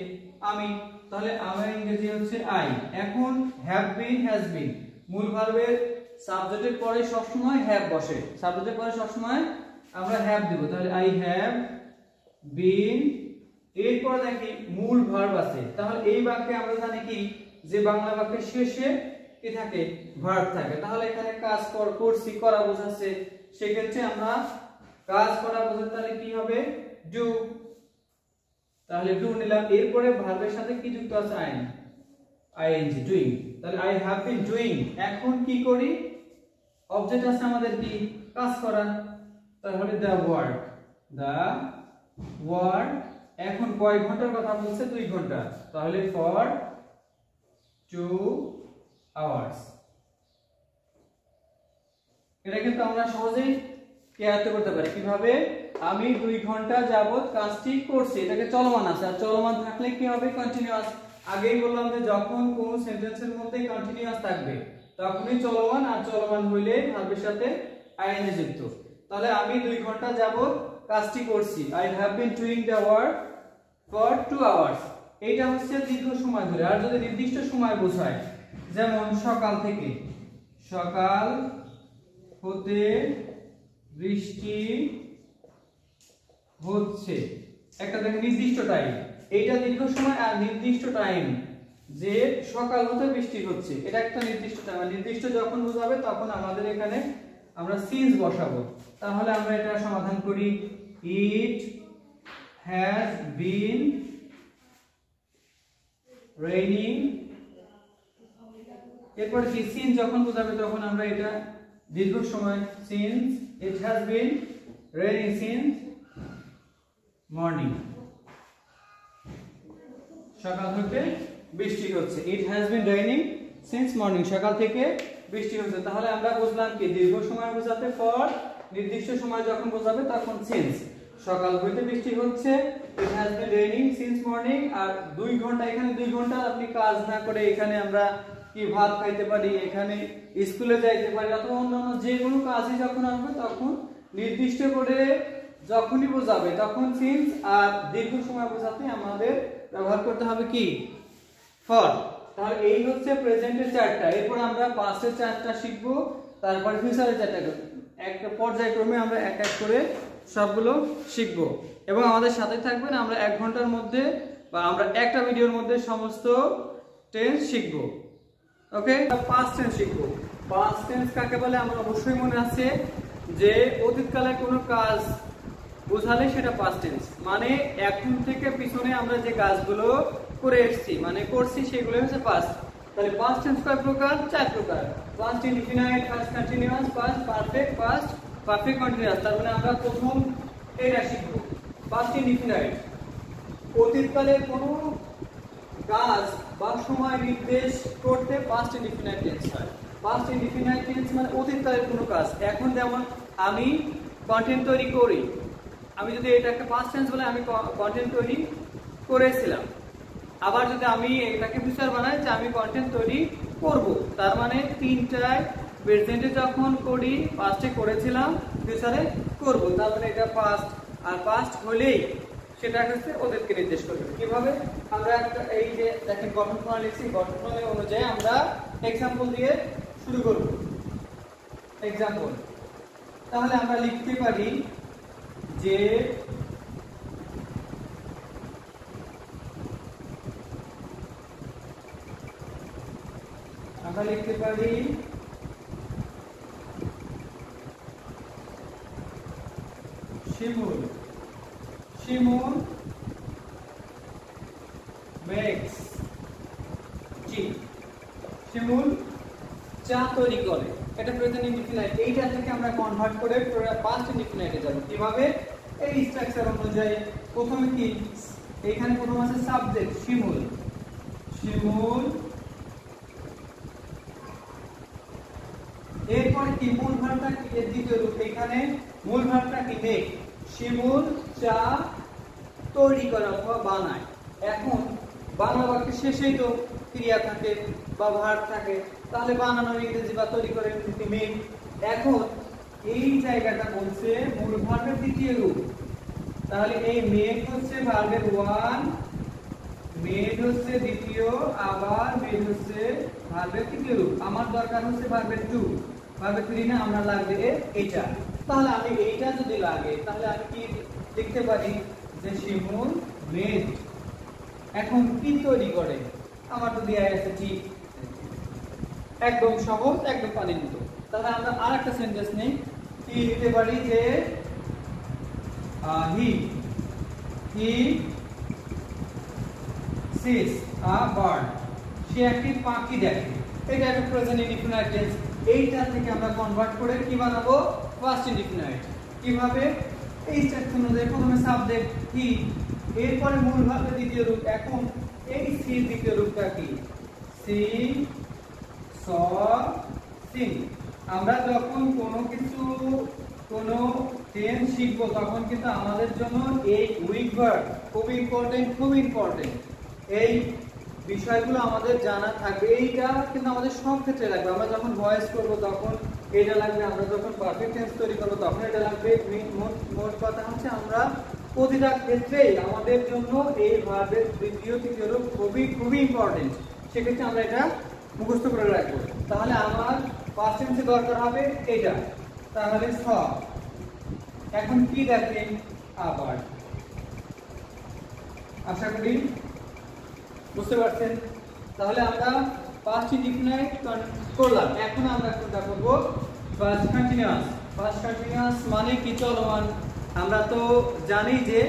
আমি, তাহলে আমার ইংরেজি হচ্ছে আই। এখন হ্যাভ বিন, হ্যাজ বিন, মূল ভার্বের সাবজেক্টের পরে সবসময় হ্যাভ বসে, সাবজেক্টের পরে সবসময় আমরা হ্যাভ দেব। তাহলে আই হ্যাভ বিন, এরপর দেখি মূল ভার্ব আছে। তাহলে এই বাক্যে আমরা জানি কি যে বাংলা বাক্যের শেষে কি থাকে, ভার্ব থাকে। তাহলে এখানে কাজ করছি, করা বোঝাচ্ছে, সেক্ষেত্রে আমরা কাজ করা বোঝাতে তাহলে কি হবে, ডু। তাহলে ডু নিলাম, এরপরে ভার্বের সাথে কি যুক্ত আছে, আইএনজি, ডুইং। তাহলে আই হ্যাভ বিন ডুইং। এখন কি করি, অবজেক্ট আছে আমাদের কি, কাজ করা। তাহলে দ্য ওয়ার্ক। এখন কয় ঘন্টার কথা বলছে, 2 ঘন্টা। তাহলে ফর 2 hours। এটা কিন্তু আমরা সহজেই ক্লিয়ার করতে পারি। কিভাবে? আমি 2 ঘন্টা যাবত কাজটি করছি, এটাকে চলমান আছে, আর চলমান থাকলে কি হবে, কন্টিনিউয়াস। আগেই বললাম যে যখন কোন সেন্টেন্সের মধ্যে কন্টিনিউয়াস থাকবে তখনই চলমান, আর চলমান হইলে ভার্বের সাথে আইএনজি যুক্ত। তাহলে আমি 2 ঘন্টা যাবত কাজটি করছি, I have been doing the work for 2 hours। এইটা হচ্ছে দীর্ঘ সময় ধরে। আর যদি নির্দিষ্ট সময় বোঝায়, যেমন সকাল হতে বৃষ্টি হচ্ছে, একটা দেখেন নির্দিষ্ট টাইম, এইটা দীর্ঘ সময়। আর নির্দিষ্ট টাইম, যে সকাল হতে বৃষ্টি হচ্ছে, এটা একটা নির্দিষ্ট টাইম। নির্দিষ্ট যখন বোঝাবে তখন আমাদের এখানে আমরা সিন্স বসাবো। তাহলে আমরা এটা সমাধান করি। ইট হ্যাজ বিন রেইনিং, এরপর কি সিন্স যখন বোঝাবে তখন আমরা এটা দীর্ঘ সময়, since it has been raining since morning, সকাল থেকে বৃষ্টি হচ্ছে। It has been raining since morning, সকাল থেকে বৃষ্টি হচ্ছে। তাহলে আমরা বুঝলাম কি দীর্ঘ সময় বোঝাতে ফর, নির্দিষ্ট সময় যখন বোঝাবে তখন সিন্স। সকাল হইতে বৃষ্টি হচ্ছে, it has been raining since morning. আর 2 ঘন্টা, এখানে 2 ঘন্টা আপনি কাজ না করে এখানে আমরা কি ভাত খাইতে পারি, এখানে স্কুলে যাইতে পারি, অথবা অন্যান্য যে কোনো কাজই যখন আসবে তখন নির্দিষ্ট করে যখনই বোঝাবে তখন সিন্স। আর দীর্ঘ সময় বোঝাতে আমাদের ব্যবহার করতে হবে কি, ফর। তাহলে এই হচ্ছে প্রেজেন্টের 4টা। এরপর আমরা পাস্টের 4টা শিখবো, তারপর ফিউচারের 4টা। একটা পর্যায়ক্রমে আমরা এক এক করে সবগুলো শিখবো, এবং আমাদের সাথে থাকবেন। আমরা 1 ঘন্টার মধ্যে বা আমরা একটা ভিডিওর মধ্যে সমস্ত টেন্স শিখবো। ওকে, পাস্ট টেন্স শিখবো। পাস্ট টেন্স কাকে বলে আমার অবশ্যই মনে আছে, যে অতীতকালে কোনো কাজ বোঝালে সেটা পাস্ট টেন্স। মানে এখন থেকে পিছনে আমরা যে কাজগুলো করে এসেছি, মানে করছি, সেগুলো হচ্ছে পাস্ট। তাহলে পাস্ট টেন্স কয় প্রকার? 4 প্রকার। Past indefinite, past continuous, past perfect, past perfect continuous. তার মানে আমরা প্রথম এটা শিখবো, পাস্ট ইনডিফিনাইট। অতীতকালে কোনো কাজ বা সময় নির্দেশ করতে পাস্ট ইনডিফিনাইট টেন্স হয়। পাস্ট ইনডিফিনাইট টেন্স মানে অতীতকালের কোনো কাজ। এখন যেমন আমি কন্টেন্ট তৈরি করি, আমি যদি এটাকে পাস্ট টেন্স বলে আমি কন্টেন্ট তৈরি করেছিলাম। আবার যদি আমি এটাকে ফিউচার বানাই যে আমি কন্টেন্ট তৈরি করব, তার মানে 3টায় প্রেজেন্টে যখন করি, পাস্টে করেছিলাম, ফিউচারে করব, তার মানে এটা পাস্ট। আর পাস্ট হলেই সেটা হচ্ছে ওদেরকে নির্দেশ করবে। কিভাবে? আমরা একটা এই যে দেখেন গঠন প্রণালী লিখছি, গঠন প্রণালী অনুযায়ী আমরা এক্সাম্পল দিয়ে শুরু করব। এক্সাম্পল, তাহলে আমরা লিখতে পারি যে আমরা লিখতে পারি শিমুল মেক্স টি। শিমুল চা তৈরি করে, এটা প্রেজেন্ট ইনডিফিনাইট। এইটা থেকে আমরা কনভার্ট করে পাস্ট ইনডিফিনাইটে যাব। কিভাবে? এই স্ট্রাকচার অনুযায়ী প্রথমে কি, এখানে প্রথম আছে সাবজেক্ট শিমুল, এরপরে কি মূল ভার্বটা কি, এর দ্বিতীয় রূপ। এখানে মূল ভার্বটা কি, মেক। শিমুল চা তৈরি করে অথবা বানায়। এখন বাংলা বাক্যের শেষেই তো ক্রিয়া থাকে বা ভার্ব থাকে, তাহলে বানানোর ইংরেজি বা তৈরি করে ইংরেজি মেক। এখন এই জায়গাটা বলছে মূল ভার্বের দ্বিতীয় রূপ, তাহলে এই মেক হচ্ছে ভার্বের 1, মেড হচ্ছে দ্বিতীয়, আবার মেড হচ্ছে ভার্বের তৃতীয় রূপ। আমার দরকার হচ্ছে ভার্বের 2, ভার্বের 3 না, আমরা লাগবে এটা। তাহলে আমি এইটা যদি লাগে তাহলে আমি কি লিখতে পারি যে শিমুল মেড। এখন কি তৈরি করে, আমার তো দেয়া আছে টি। একদম সহজ, একদম পানির মতো। তাহলে আমরা আরেকটা সেন্টেন্স নেই, কি লিখতে পারি যে হি sees a bird, সে একটি পাখি দেখে। এটা একটা প্রেজেন্ট ইনডিফিনাইট টেন্স। এইটা থেকে আমরা কনভার্ট করে কি বানাবো, ফার্স্ট ইনডিফিনাইট। কিভাবে? এই স্ট্রাকচার অনুযায়ী প্রথমে সাবজেক্ট হি, এরপরে মূল ভার্বের দ্বিতীয় রূপ। এখন এই সি দ্বিতীয় রূপটা কি, সি স সিং। আমরা যখন কোনো টেন্স শিখবো তখন কিন্তু আমাদের জন্য এই উইক ভার্ব খুব ইম্পর্টেন্ট। এই বিষয়গুলো আমাদের জানা থাকবে। এইটা কিন্তু আমাদের সব ক্ষেত্রে লাগবে। আমরা যখন ভয়েস করব তখন এটা লাগবে, আমরা যখন পারফেক্ট টেন্স তৈরি করব তখন এটা লাগবে। মোট কথা হচ্ছে আমরা প্রতিটা ক্ষেত্রেই আমাদের জন্য এই ভার্বের দ্বিতীয় তৃতীয় রূপ খুবই ইম্পর্টেন্ট। সেক্ষেত্রে আমরা এটা মুখস্থ করে রাখবো। তাহলে আমার পাস্ট টেন্সে দরকার হবে এটা, তাহলে স। এখন কি দেখেন, আবার। আশা করি বুঝতে পারছেন। তাহলে আমরা পাস্ট ইনডিফিনাইট করলাম। এখন আমরা কোনটা করব, পাস্ট কন্টিনিউয়াস। পাস্ট কন্টিনিউয়াস মানে কি, চলমান। আমরা তো জানি যে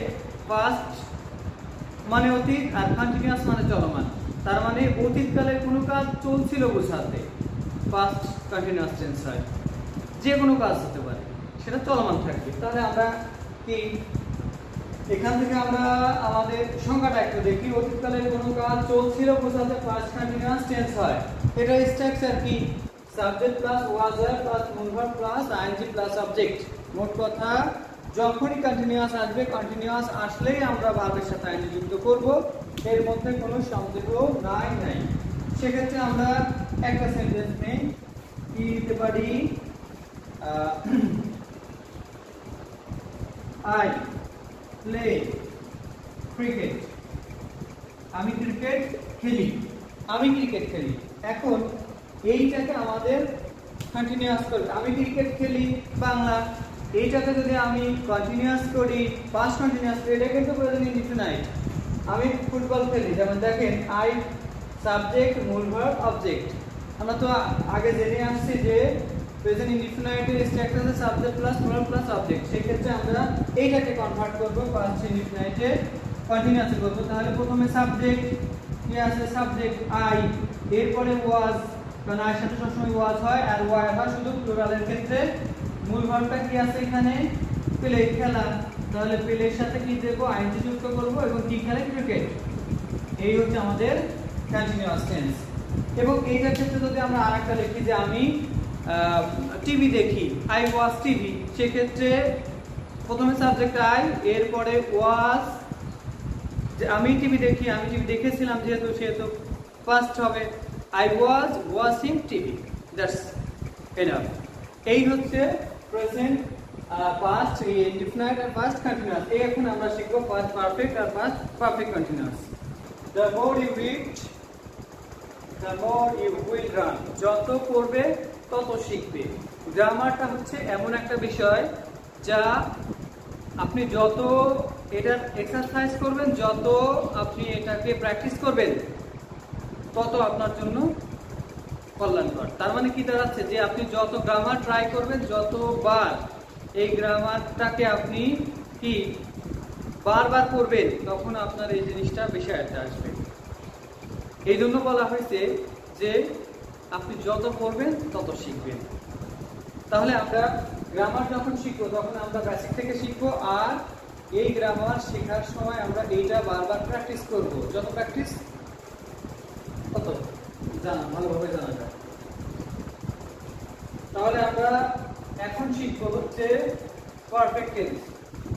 পাস্ট মানে অতীত আর কন্টিনিউয়াস মানে চলমান। তার মানে অতীতকালে কোনো কাজ চলছিল বোঝাতে পাস্ট কন্টিনিউয়াস টেন্স হয়। যে কোনো কাজ হতে পারে, সেটা চলমান থাকবে। তাহলে আমরা কি এখান থেকে আমরা আমাদের সংখ্যাটা একটু দেখি। অতীতকালের কোনো কাজ চলছিল বোঝাতে পাস্ট কন্টিনিউয়াস টেন্স হয়। এটা স্ট্রাকচার কি, সাবজেক্ট প্লাস ওয়াজ প্লাস মূল verb plus ING plus object. মোট কথা যখনই কন্টিনিউয়াস আসবে, কন্টিনিউয়াস আসলেই আমরা ভার্বের সাথে আইএনজি যুক্ত করব, এর মধ্যে কোনো সন্দেহ নাই। সেক্ষেত্রে আমরা একটা সেন্টেন্স নেই, কি দিতে পারি, আই প্লে ক্রিকেট। আমি ক্রিকেট খেলি। এখন এইটাকে আমাদের কন্টিনিউয়াস করতে, আমি ক্রিকেট খেলি বাংলা। এইটাকে যদি আমি কন্টিনিউয়াস করি, পাস্ট কন্টিনিউয়াস করি, এটা কিন্তু প্রেজেন্ট ইনডিফিনাইট। আমি ফুটবল খেলি, যেমন দেখেন আই সাবজেক্ট মূল ভার্ব অবজেক্ট। আমরা তো আগে জেনে আসছি যে প্রেজেন্ট ইনডিফিনাইটের স্ট্রাকচার আছে সাবজেক্ট প্লাস মূল ভার্ব প্লাস অবজেক্ট। সেই ক্ষেত্রে আমরা এইটাকে কনভার্ট করব পাস্ট ইনডিফিনাইটে কন্টিনিউয়াস করব। তাহলে প্রথমে সাবজেক্ট কি আছে, সাবজেক্ট আই, এরপরে ওয়াজ, কারণ আয়ের সাথে সবসময় ওয়াজ হয়, আর ওয়ার হয় শুধু প্লুরালের ক্ষেত্রে। মূল ভার্বটা কি আছে এখানে, প্লে খেলা। তাহলে প্লের সাথে কি দেব, আইএনজি যুক্ত করব এবং কি খেলে, ক্রিকেট। এই হচ্ছে আমাদের কন্টিনিউয়াস টেন্স। এবং এইটার ক্ষেত্রে যদি আমরা আরেকটা লিখি যে আমি টিভি দেখি, আই ওয়াচ টিভি, সেক্ষেত্রে প্রথমে সাবজেক্ট আই, এরপরে ওয়াজ, যে আমি টিভি দেখি, আমি টিভি দেখেছিলাম সেহেতু ফার্স্ট হবে I was watching TV. That's enough. এই হচ্ছে প্রেজেন্ট, পাস্ট ইনডিফিনাইট আর পাস্ট কন্টিনিউয়াস। এই এখন আমরা শিখব পাস্ট পারফেক্ট আর past perfect continuous. The more you read the more you will run. যত পড়বে তত শিখবে। গ্রামারটা হচ্ছে এমন একটা বিষয় যা আপনি যত এটার এক্সারসাইজ করবেন, যত আপনি এটাকে প্র্যাকটিস করবেন, তত আপনার জন্য কল্যাণকর। তার মানে কি দাঁড়াচ্ছে যে আপনি যত গ্রামার ট্রাই করবেন, যতবার এই গ্রামারটাকে আপনি কি বারবার করবেন, তখন আপনার এই জিনিসটা বেশি আয়ত্তে আসবে। এই জন্য বলা হয়েছে যে আপনি যত পড়বেন তত শিখবেন। তাহলে আমরা গ্রামার যখন শিখবো তখন আমরা বেসিক থেকে শিখবো, আর এই গ্রামার শেখার সময় আমরা এইটা বারবার প্র্যাকটিস করব। যত প্র্যাকটিস তত জানা ভালোভাবে জানা যায়। তাহলে আমরা এখন শিখবো হচ্ছে পারফেক্ট টেন্স,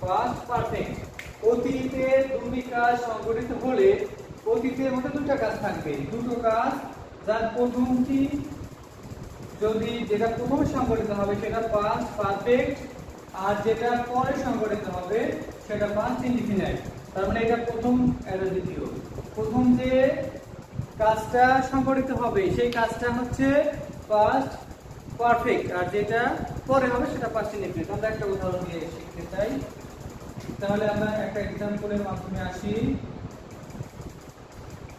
পাস্ট পারফেক্ট। অতীতে দুটি কাজ সংঘটিত হলে অতীতের মধ্যে দুটো কাজ থাকবে, দুটো কাজ, যার প্রথমটি যদি যেটা প্রথমে সংঘটিত হবে সেটা পাস্ট পারফেক্ট, আর যেটা পরে সংঘটিত হবে সেটা পাস্ট ইনডিফিনাইট। তার মানে এটা প্রথম, এটা দ্বিতীয়। প্রথম যে কাজটা সংঘটিত হবে সেই কাজটা হচ্ছে পাস্ট পারফেক্ট, আর যেটা পরে হবে সেটা পাস্ট ইনডিফিনাইট। আমরা একটা উদাহরণ দিয়ে শিখতে চাই। তাহলে আমরা একটা এক্সাম্পলের মাধ্যমে আসি।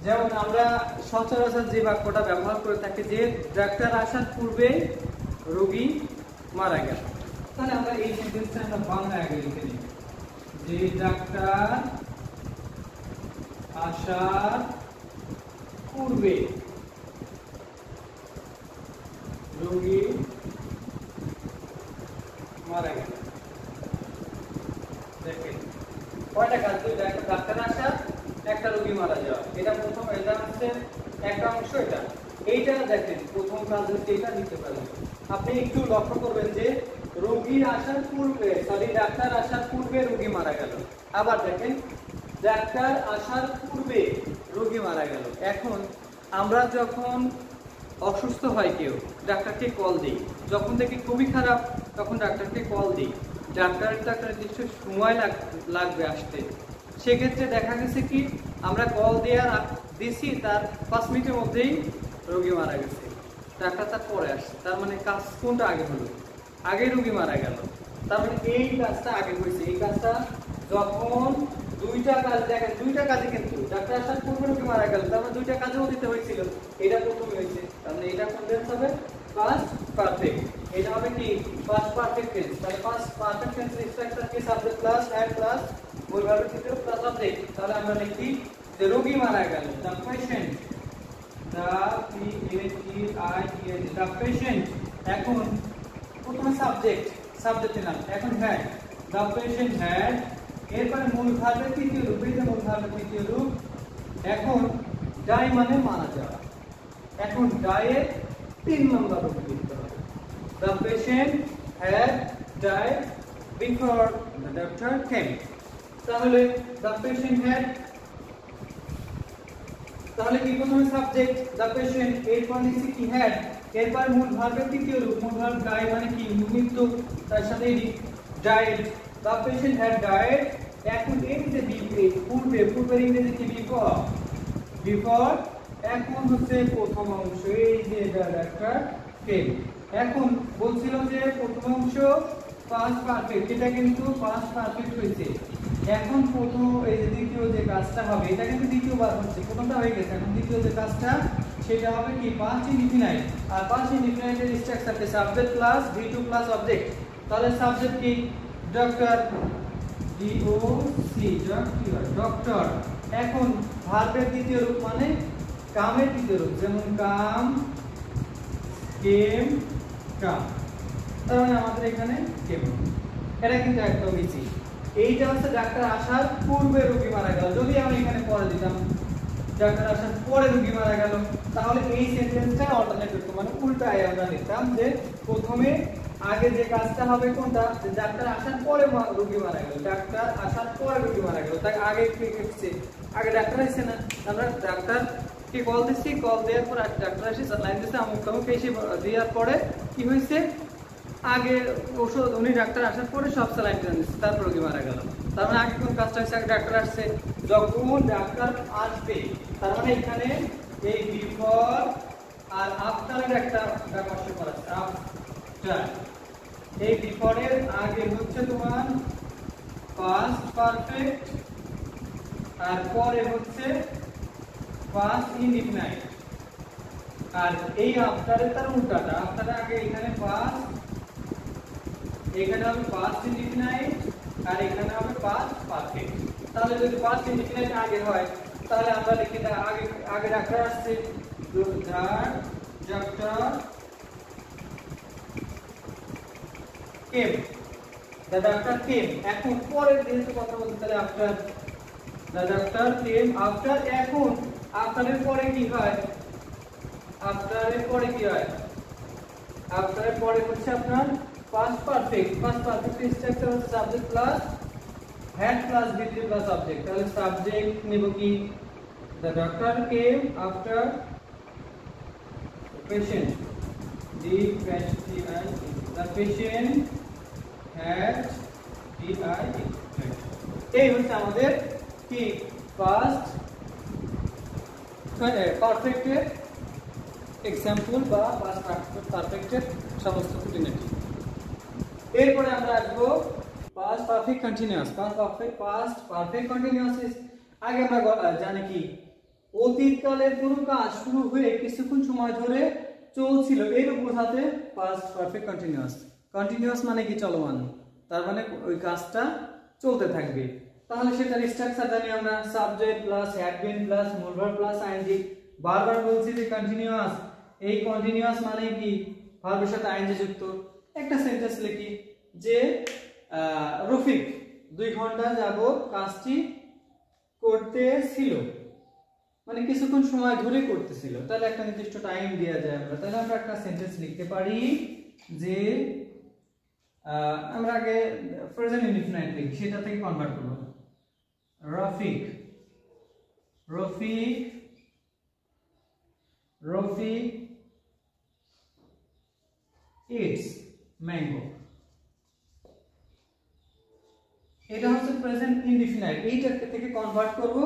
যেমন আমরা সচরাচর যে বাক্যটা ব্যবহার করে থাকি যে ডাক্তার আসার পূর্বে রোগী মারা গেল। তাহলে আমরা এই সেন্টেন্সটা আমরা বাংলা আগে লিখে নিই যে ডাক্তার আসার পূর্বে রোগী মারা গেল। দেখেন কয়টা কাজ, ডাক্তার আসা, একটা রোগী মারা যাওয়া, এটা প্রথম, এটা হচ্ছে একটা অংশ। এইটা দেখেন প্রথম কাজ হচ্ছে এটা নিতে পারেন। আপনি একটু লক্ষ্য করবেন যে রোগী আসার পূর্বে, ডাক্তার আসার পূর্বে রোগী মারা গেল। আবার দেখেন ডাক্তার আসার পূর্বে রোগী মারা গেল। এখন আমরা যখন অসুস্থ হয় কেউ, ডাক্তারকে কল দিই, যখন দেখি খুবই খারাপ তখন ডাক্তারকে কল দিই, ডাক্তারের তো একটা নির্দিষ্ট সময় লাগবে আসতে। সেক্ষেত্রে দেখা গেছে কি আমরা কল দেওয়ার দিছি, তার 5 মিনিটের মধ্যেই রোগী মারা গেছে, ডাক্তার তার পরে আসছে। তার মানে কাজ কোনটা আগে হলো? আগে রোগী মারা গেল। তার মানে এই কাজটা আগে হয়েছে। এই কাজটা যখন দুইটা কাজ, দেখেন দুইটা কাজে কিন্তু ডাক্তার আসার পূর্বে রোগী মারা গেল, তার মানে দুইটা কাজেও দিতে হয়েছিল। এটা প্রথম হয়েছে, তার মানে এটা কোন টেন্স হবে? Past perfect. এটা হবে কি পাস্ট পারফেক্ট টেন্স। তাহলে পাস্ট পারফেক্ট টেন্স স্ট্রাকচার কি? সাবজেক্ট প্লাস হ্যাড প্লাস মূল ভার্বের তৃতীয় প্লাস অবজেক্ট। তাহলে আমরা লিখি যে রোগী মারা গেল, the patient, the PATIENT, the patient. এখন প্রথমে সাবজেক্টের নাম, এখন হ্যাড, দ্য পেশেন্ট হ্যাড, এরপরে মূল ভার্বের তৃতীয় রূপ, এই যে মূল ভার্বের তৃতীয় রূপ। এখন ডাই মানে মারা যাওয়া, এখন ডাইয়ের 3 নম্বর রূপ লিখতে হবে। The patient had died before the doctor came. তাহলে দ্য পেশেন্ট হ্যাড, তাহলে কি প্রথমে সাবজেক্ট দ্য পেশেন্ট, এরপর লিখছি কি হ্যাড, এরপর মূল ভার্বের তৃতীয় রূপ, মূল ভার্ব ডাই মানে কি মৃত্যু, তার সাথে died, the patient had died. এখন এই যে পূর্বে, পূর্বের ইংরেজি কি বিফোর। এখন হচ্ছে প্রথম অংশ, এই যে ডাক্তার কেম। এখন বলছিল যে প্রথম অংশ পাস্ট পারফেক্ট, এটা কিন্তু পাস্ট পারফেক্ট হয়েছে। এখন প্রথম এই যে দ্বিতীয় যে কাজটা হবে এটা কিন্তু দ্বিতীয়বার হচ্ছে, প্রথমটা হয়ে গেছে, এখন দ্বিতীয় যে কাজটা সেটা হবে কি পাস্ট ইনডিফিনাইট। আর পাস্ট ইনডিফিনাইটের স্ট্রাকচার কি? Subject plus V2 plus object. তাহলে সাবজেক্ট কি? Doctor, DOC, doctor. এখন ভার্বের দ্বিতীয় রূপ মানে কামের দ্বিতীয় রূপ, যেমন কাম, কেম, কাম। তার মানে আমাদের এখানে কেম, এটা কিন্তু একদম ইজি। এইটা হচ্ছে ডাক্তার আসার পূর্বে রোগী মারা গেল। যদি আমি এখানে পরে দিতাম ডাক্তার আসার পরে রোগী মারা গেল, তাহলে এই সেন্টেন্সটা অল্টারনেট হতো, মানে উল্টায় আমরা লিখতাম যে প্রথমে আগে যে কাজটা হবে কোনটা? যে ডাক্তার আসার পরে রোগী মারা গেল, ডাক্তার আসার পরে রোগী মারা গেল। তাই আগে কি হচ্ছে? আগে ডাক্তার আসছে না, আমরা ডাক্তার কে কল দিচ্ছি, কল দেওয়ার পর ডাক্তার এসে লাইন দিচ্ছে, আমুক তামুক এসে দেওয়ার পরে কি হয়েছে? আগে ওষুধ, উনি ডাক্তার আসার পরে সব স্যালাইন টেনে দিচ্ছে, তারপর রোগী মারা গেল। তার মানে আগে কোন কাজটা হচ্ছে? আগে ডাক্তার আসছে। যখন ডাক্তার আসবে, তার মানে এখানে এই বিফোর আর আফটারের একটা ব্যাপার করা আছে। আফটার, এই বিফোরের আগে হচ্ছে তোমার পাস্ট পারফেক্ট, আর পরে হচ্ছে পাস্ট ইনডিফিনাইট। আর এই আফটারে তার উল্টাটা, আফটারে আগে এখানে পাস্ট, এখানে হবে পাস্ট ইনডিফিনাইট, আর এখানে হবে পাস্ট পারফেক্ট। তাহলে যদি পাস্ট ইনডিফিনাইট আগে হয় তাহলে আমরা লিখি আগে আগে ডাক্তার আসছে, doctor came, the doctor came। এখন পরের যেহেতু কথা বলতে তাহলে after, the doctor came after। এখন আফটারের পরে কি হয়, আফটারের পরে কি হয়, আফটারের পরে হচ্ছে আপনার past perfect। past perfect structure হচ্ছে subject plus had plus video plus subject. তাহলে সাবজেক্ট নিব কি, the doctor came after the patient, the patient had এই হচ্ছে আমাদের কি past পারফেক্টের এক্সাম্পল বা past পারফেক্টের সমস্ত খুঁটিনাটি। এরপরে আমরা আসবো past perfect continuous। past perfect continuous আগে আমরা জানি কি, অতীতকালের কোনো কাজ শুরু হয়ে কিছুক্ষণ সময় ধরে চলছিল, এর বোঝাতে past perfect continuous। কন্টিনিউয়াস মানে কি, চলমান, তার মানে ওই কাজটা চলতে থাকবে। তাহলে সেটার স্ট্রাকচার জানি আমরা, subject plus had been plus মূল ভার্ব প্লাস আইএনজি। বারবার বলছি যে কন্টিনিউয়াস, এই কন্টিনিউয়াস মানে কি, ভার্বের সাথে আইএনজি যুক্ত। একটা সেন্টেন্স লিখি যে রফিক 2 ঘন্টা যাবত কাজটি করতেছিল, মানে কিছুক্ষণ সময় ধরে করতেছিল। তাহলে একটা নির্দিষ্ট টাইম দেওয়া যায় আমরা। তাহলে আমরা একটা সেন্টেন্স লিখতে পারি যে আমরা আগে প্রেজেন্ট ইনডিফিনাইট লিখি, সেটা থেকে কনভার্ট করব। Rafiq Rafiq Rafiq it's mango. এটা হচ্ছে প্রেজেন্ট ইনডিফিনাইট, এইটা থেকে কনভার্ট করব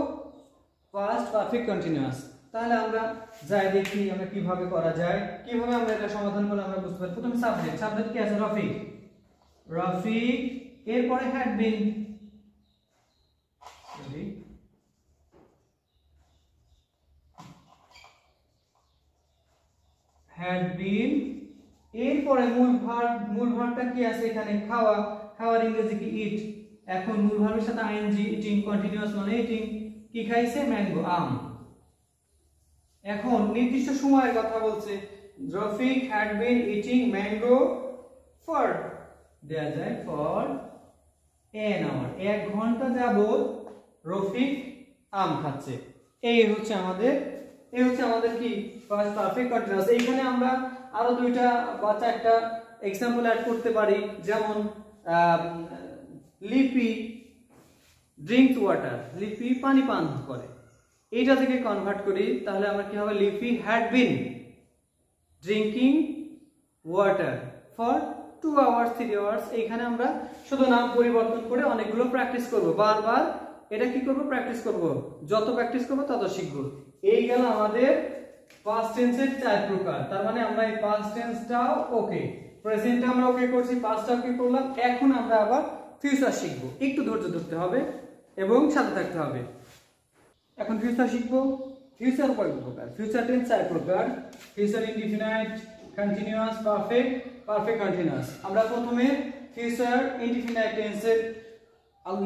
পাস্ট পারফেক্ট কন্টিনিউয়াস। তাহলে আমরা যাই দেখি আমরা কিভাবে করা যায়, কিভাবে আমরা এটা সমাধান করলে আমরা বুঝতে পারি। প্রথমে সাবজেক্ট, সাবজেক্ট কি আছে, রফিক, রফিক। এরপরে হ্যাড বিন, হ্যাড বিন। এরপরে মূল ভার্বটা কি আছে এখানে, খাওয়া, খাওয়ার ইংরেজি কি, ইট। এখন মূল ভার্বের সাথে আইএনজি, ইটিং, কন্টিনিউয়াস মানে ইটিং। কি খাইছে, ম্যাঙ্গো, আম। এখন নির্দিষ্ট সময়ের কথা বলছে, Rafiq had been eating mango for, দেয়া যায় ফর an hour, 1 ঘন্টা যাবত রফিক আম খাচ্ছে। এই হচ্ছে আমাদের কি ফার্স্ট পারফেক্ট কন্টিনিউয়াস। এইখানে আমরা আরো দুইটা বা চারটা এক্সাম্পল অ্যাড করতে পারি, যেমন লিপি ড্রিঙ্ক ওয়াটার, লিপি পানি পান করে। এইটা থেকে কনভার্ট করি তাহলে আমরা কি হবে, লিপি had been drinking water for 2 hours 3 hours। এইখানে আমরা শুধু নাম পরিবর্তন করে অনেকগুলো প্র্যাকটিস করব, বারবার এটা কি করব, প্র্যাকটিস করব। যত প্র্যাকটিস করব তত শিখব। এই গেল আমাদের পাস্ট টেন্সের 4 প্রকার। তার মানে আমরা এই পাস্ট টেন্সটাও ওকে, প্রেজেন্টটা আমরা ওকে করছি, পাস্টটা ওকে করলাম। এখন আমরা আবার ফিউচার শিখব, একটু ধৈর্য ধরতে হবে এবং সাথে থাকতে হবে। এখন ফিউচার শিখব। ফিউচার কয় প্রকার, ফিউচার টেন্স 4 প্রকার, future indefinite, continuous, perfect, perfect continuous. আমরা প্রথমে ফিউচার ইনডিফিনাইট টেন্সের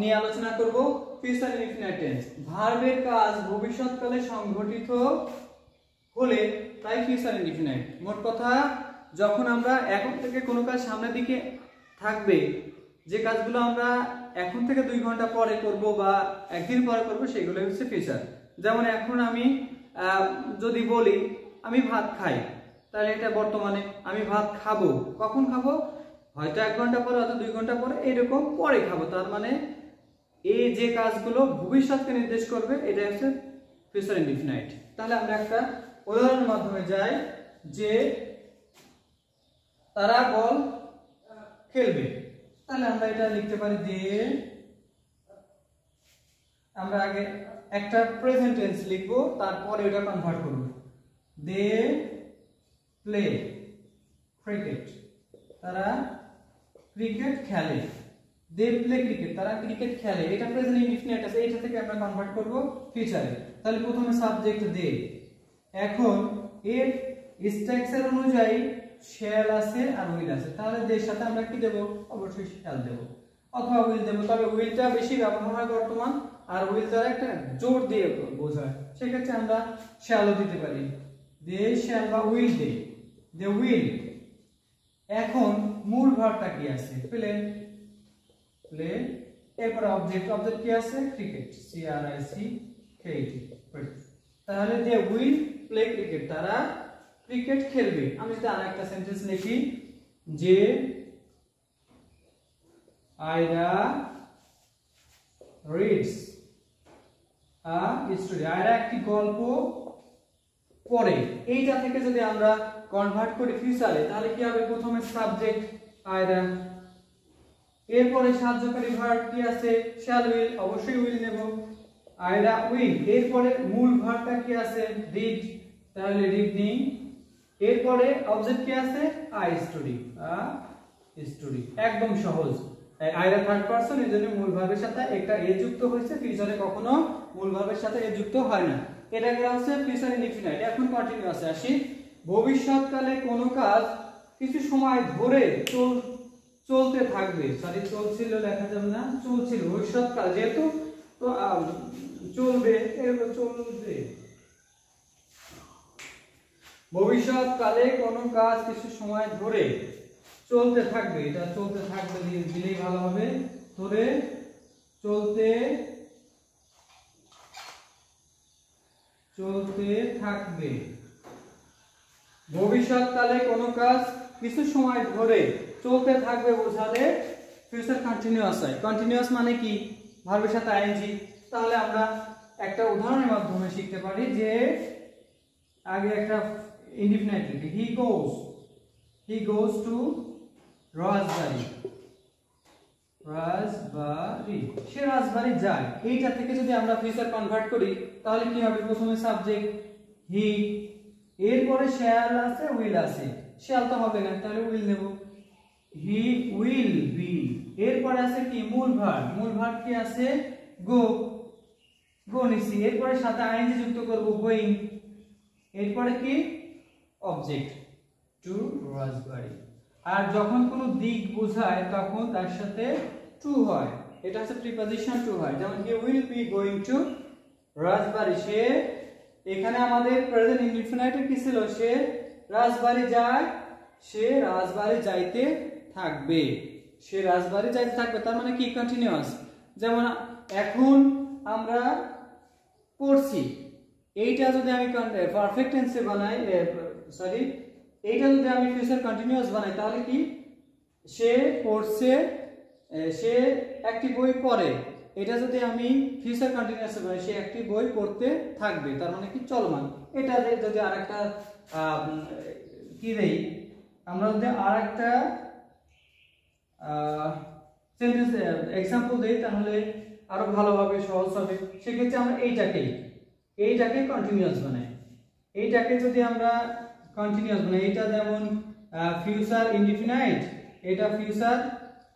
নিয়ে আলোচনা করব। ফিউচার ইনডিফিনাইট টেন্স, ভার্বের কাজ ভবিষ্যৎকালে সংঘটিত হলে তাই ফিউচার ইনডিফিনাইট। মোট কথা, যখন আমরা এখন থেকে কোনো কাজ সামনের দিকে থাকবে, যে কাজগুলো আমরা এখন থেকে 2 ঘন্টা পরে করব বা একদিন পরে করব, সেগুলো হচ্ছে ফিউচার। যেমন এখন আমি যদি বলি আমি ভাত খাই, তাহলে এটা বর্তমানে। আমি ভাত খাবো, কখন খাবো, হয়তো 1 ঘন্টা পরে, হয়তো 2 ঘন্টা পরে, এরকম পরে খাবো। তার মানে এই যে কাজগুলো ভবিষ্যৎকে নির্দেশ করবে, এটা হচ্ছে ফিউচার ইনডিফিনাইট। তাহলে আমরা একটা উদাহরণের মাধ্যমে যাই, যে তারা বল খেলবে। তাহলে আমরা এটা লিখতে পারি যে, আমরা আগে একটা প্রেজেন্ট টেন্স লিখবো, তারপরে এটা কনভার্ট করব। দে প্লে ক্রিকেট, তারা ক্রিকেট খেলে। দে প্লে ক্রিকেট, তারা ক্রিকেট খেলে। এটা প্রেজেন্ট ইনডিফিনিট আছে, এটা থেকে আমরা কনভার্ট করব ফিউচারে। তাহলে প্রথমে সাবজেক্ট দে, এখন এর স্ট্রাকচার অনুযায়ী শ্যাল আছে আর উইল আছে, তাহলে এর সাথে আমরা কি দেব? অবশ্যই শ্যাল দেব অথবা উইল দেব। তবে উইলটা বেশি ব্যবহার হয় বর্তমান, আর উইল দ্বারা একটা জোর দিয়ে বোঝায়, সেক্ষেত্রে আমরা শ্যালও দিতে পারি। দে শ্যাল বা উইল দে উইল। এখন মূল ভার্বটা কি আছে? প্লে। প্লে। এরপর অবজেক্ট কি আছে? Cricket, CRICKET। তাহলে দে উইল প্লে ক্রিকেট, তারা ক্রিকেট খেলবে। আমি যদি আরেকটা সেন্টেন্স লিখি, যে Ayra reads a story, Ayra একটি গল্প পড়ে। এইটা থেকে যদি আমরা কনভার্ট করি ফিউচারে, তাহলে কি হবে? প্রথমে সাবজেক্ট আয়রা, এরপরে সাহায্যকারী ভার্ব কি আছে? শ্যাল উইল, অবশ্যই উইল নেব। আয়রা উইল, এরপরে মূল ভার্বটা কি আছে? রিড, তাহলে রিড নেই। এরপরে অবজেক্ট কি আছে? I story, story. একদম সহজ। আয়রা থার্ড পারসন, এজন্য মূল ভার্বের সাথে একটা এ যুক্ত হয়েছে, ফিউচারে কখনো মূল ভার্বের সাথে এ যুক্ত হয় না। এটা কি হচ্ছে? Future indefinite. এখন কন্টিনিউয়াসে আসি। ভবিষ্যৎকালে কোনো কাজ কিছু সময় ধরে চলতে থাকবে। সরি, চলছিল লেখা যাবে না, চলছিল। ভবিষ্যৎকাল যেহেতু, তো চলবে, এরপর চলবে। ভবিষ্যৎকালে কোনো কাজ কিছু সময় ধরে চলতে থাকবে, এটা চলতে থাকবে দিলেই ভালো হবে। ধরে চলতে থাকবে। ভবিষ্যৎকালে কোনো কাজ কিছু সময় ধরে চলতে থাকবে বোঝালে ফিউচার কন্টিনিউয়াস হয়। কন্টিনিউয়াস মানে কি? ভার্বের সাথে আইএনজি। তাহলে আমরা একটা উদাহরণের মাধ্যমে শিখতে পারি, যে আগে একটা ইনডিফিনাইট লিখি, হি গোজ টু রাজবাড়ি, সে রাজবাড়ি যায়। এইটা থেকে যদি আমরা ফিউচার কনভার্ট করি, তাহলে কি হবে? প্রথমে সাবজেক্ট হি, এরপরে শ্যাল আছে, উইল আছে। শ্যাল তো হবে না, তাহলে উইল নেব। হি উইল বি, এরপরে আছে কি? মূল ভার্ব কি আছে? গো নিছি। এরপরে সাথে আইএনজি যুক্ত করব, গোয়িং। এরপরে কি? অবজেক্ট টু রাজবাড়ি। আর যখন কোনো দিক বোঝায় তখন তার সাথে টু হয়, এটা হচ্ছে প্রিপজিশন টু হয়। যেমন he will be going to Rajbari, সে, এখানে আমাদের প্রেজেন্ট ইনডিফিনাইট কি ছিল? সে রাজবাড়ি যায়, সে রাজবাড়ি যাইতে থাকবে, সে রাজবাড়ি যাইতে থাকবে। তার মানে কি? কন্টিনিউয়াস। যেমন এখন আমরা পড়ছি, এইটা যদি আমি পারফেক্ট টেন্সে বানাই, সরি, এইটা যদি আমি ফিউচার কন্টিনিউয়াস বানাই, তাহলে কি? সে পড়ছে, সে একটি বই পড়ে। এটা যদি আমি ফিউচার কন্টিনিউয়াস বানাই, সে একটি বই পড়তে থাকবে, তার মানে কি? চলমান। এটা যদি আরেকটা কি দেই, আমরা যদি আরেকটা সেন্টেন্স এক্সাম্পল দেই, তাহলে আরো ভালোভাবে সহজ হবে। সেক্ষেত্রে আমরা এইটাকে কন্টিনিউয়াস বানাই। এইটাকে যদি আমরা কন্টিনিউয়াস বানাই, এটা যেমন ফিউচার ইনডিফিনাইট, এটা ফিউচার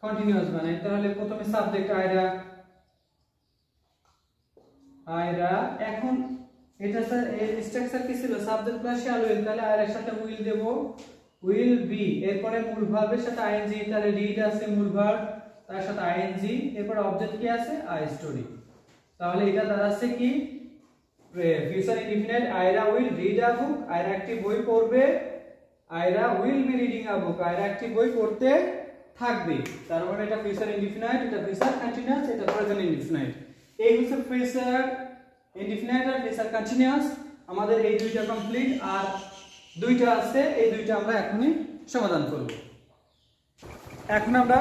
কন্টিনিউয়াস বানাই, তাহলে প্রথমে সাবজেক্ট আয়রা। এখন এটা স্ট্রাকচার কি ছিল? সাবজেক্ট প্লাস শ্যাল উইল, তাহলে আয়রার সাথে উইল দেব, উইল বি। এরপরে মূল ভার্বের সাথে আইএনজি, তাহলে রিড আছে মূল ভার্ব, তার সাথে আইএনজি। এরপর অবজেক্ট কি আছে? I story. তাহলে এটা দাঁড়াচ্ছে কি? Future indefinite. Ayra will read a book, Ayra একটি বই পড়বে। Ayra will be reading a book, Ayra একটি বই পড়তে থাকবে। তার মানে এটা ফিউচার ইনডিফিনাইট, এটা ফিউচার কন্টিনিউয়াস, এটা প্রেজেন্ট ইনডিফিনাইট। এই হচ্ছে ফিউচার ইনডিফিনাইট আর ফিউচার কন্টিনিউয়াস। আমাদের এই দুইটা কমপ্লিট, আর দুইটা আছে, এই দুইটা আমরা এখনই সমাধান করব। এখন আমরা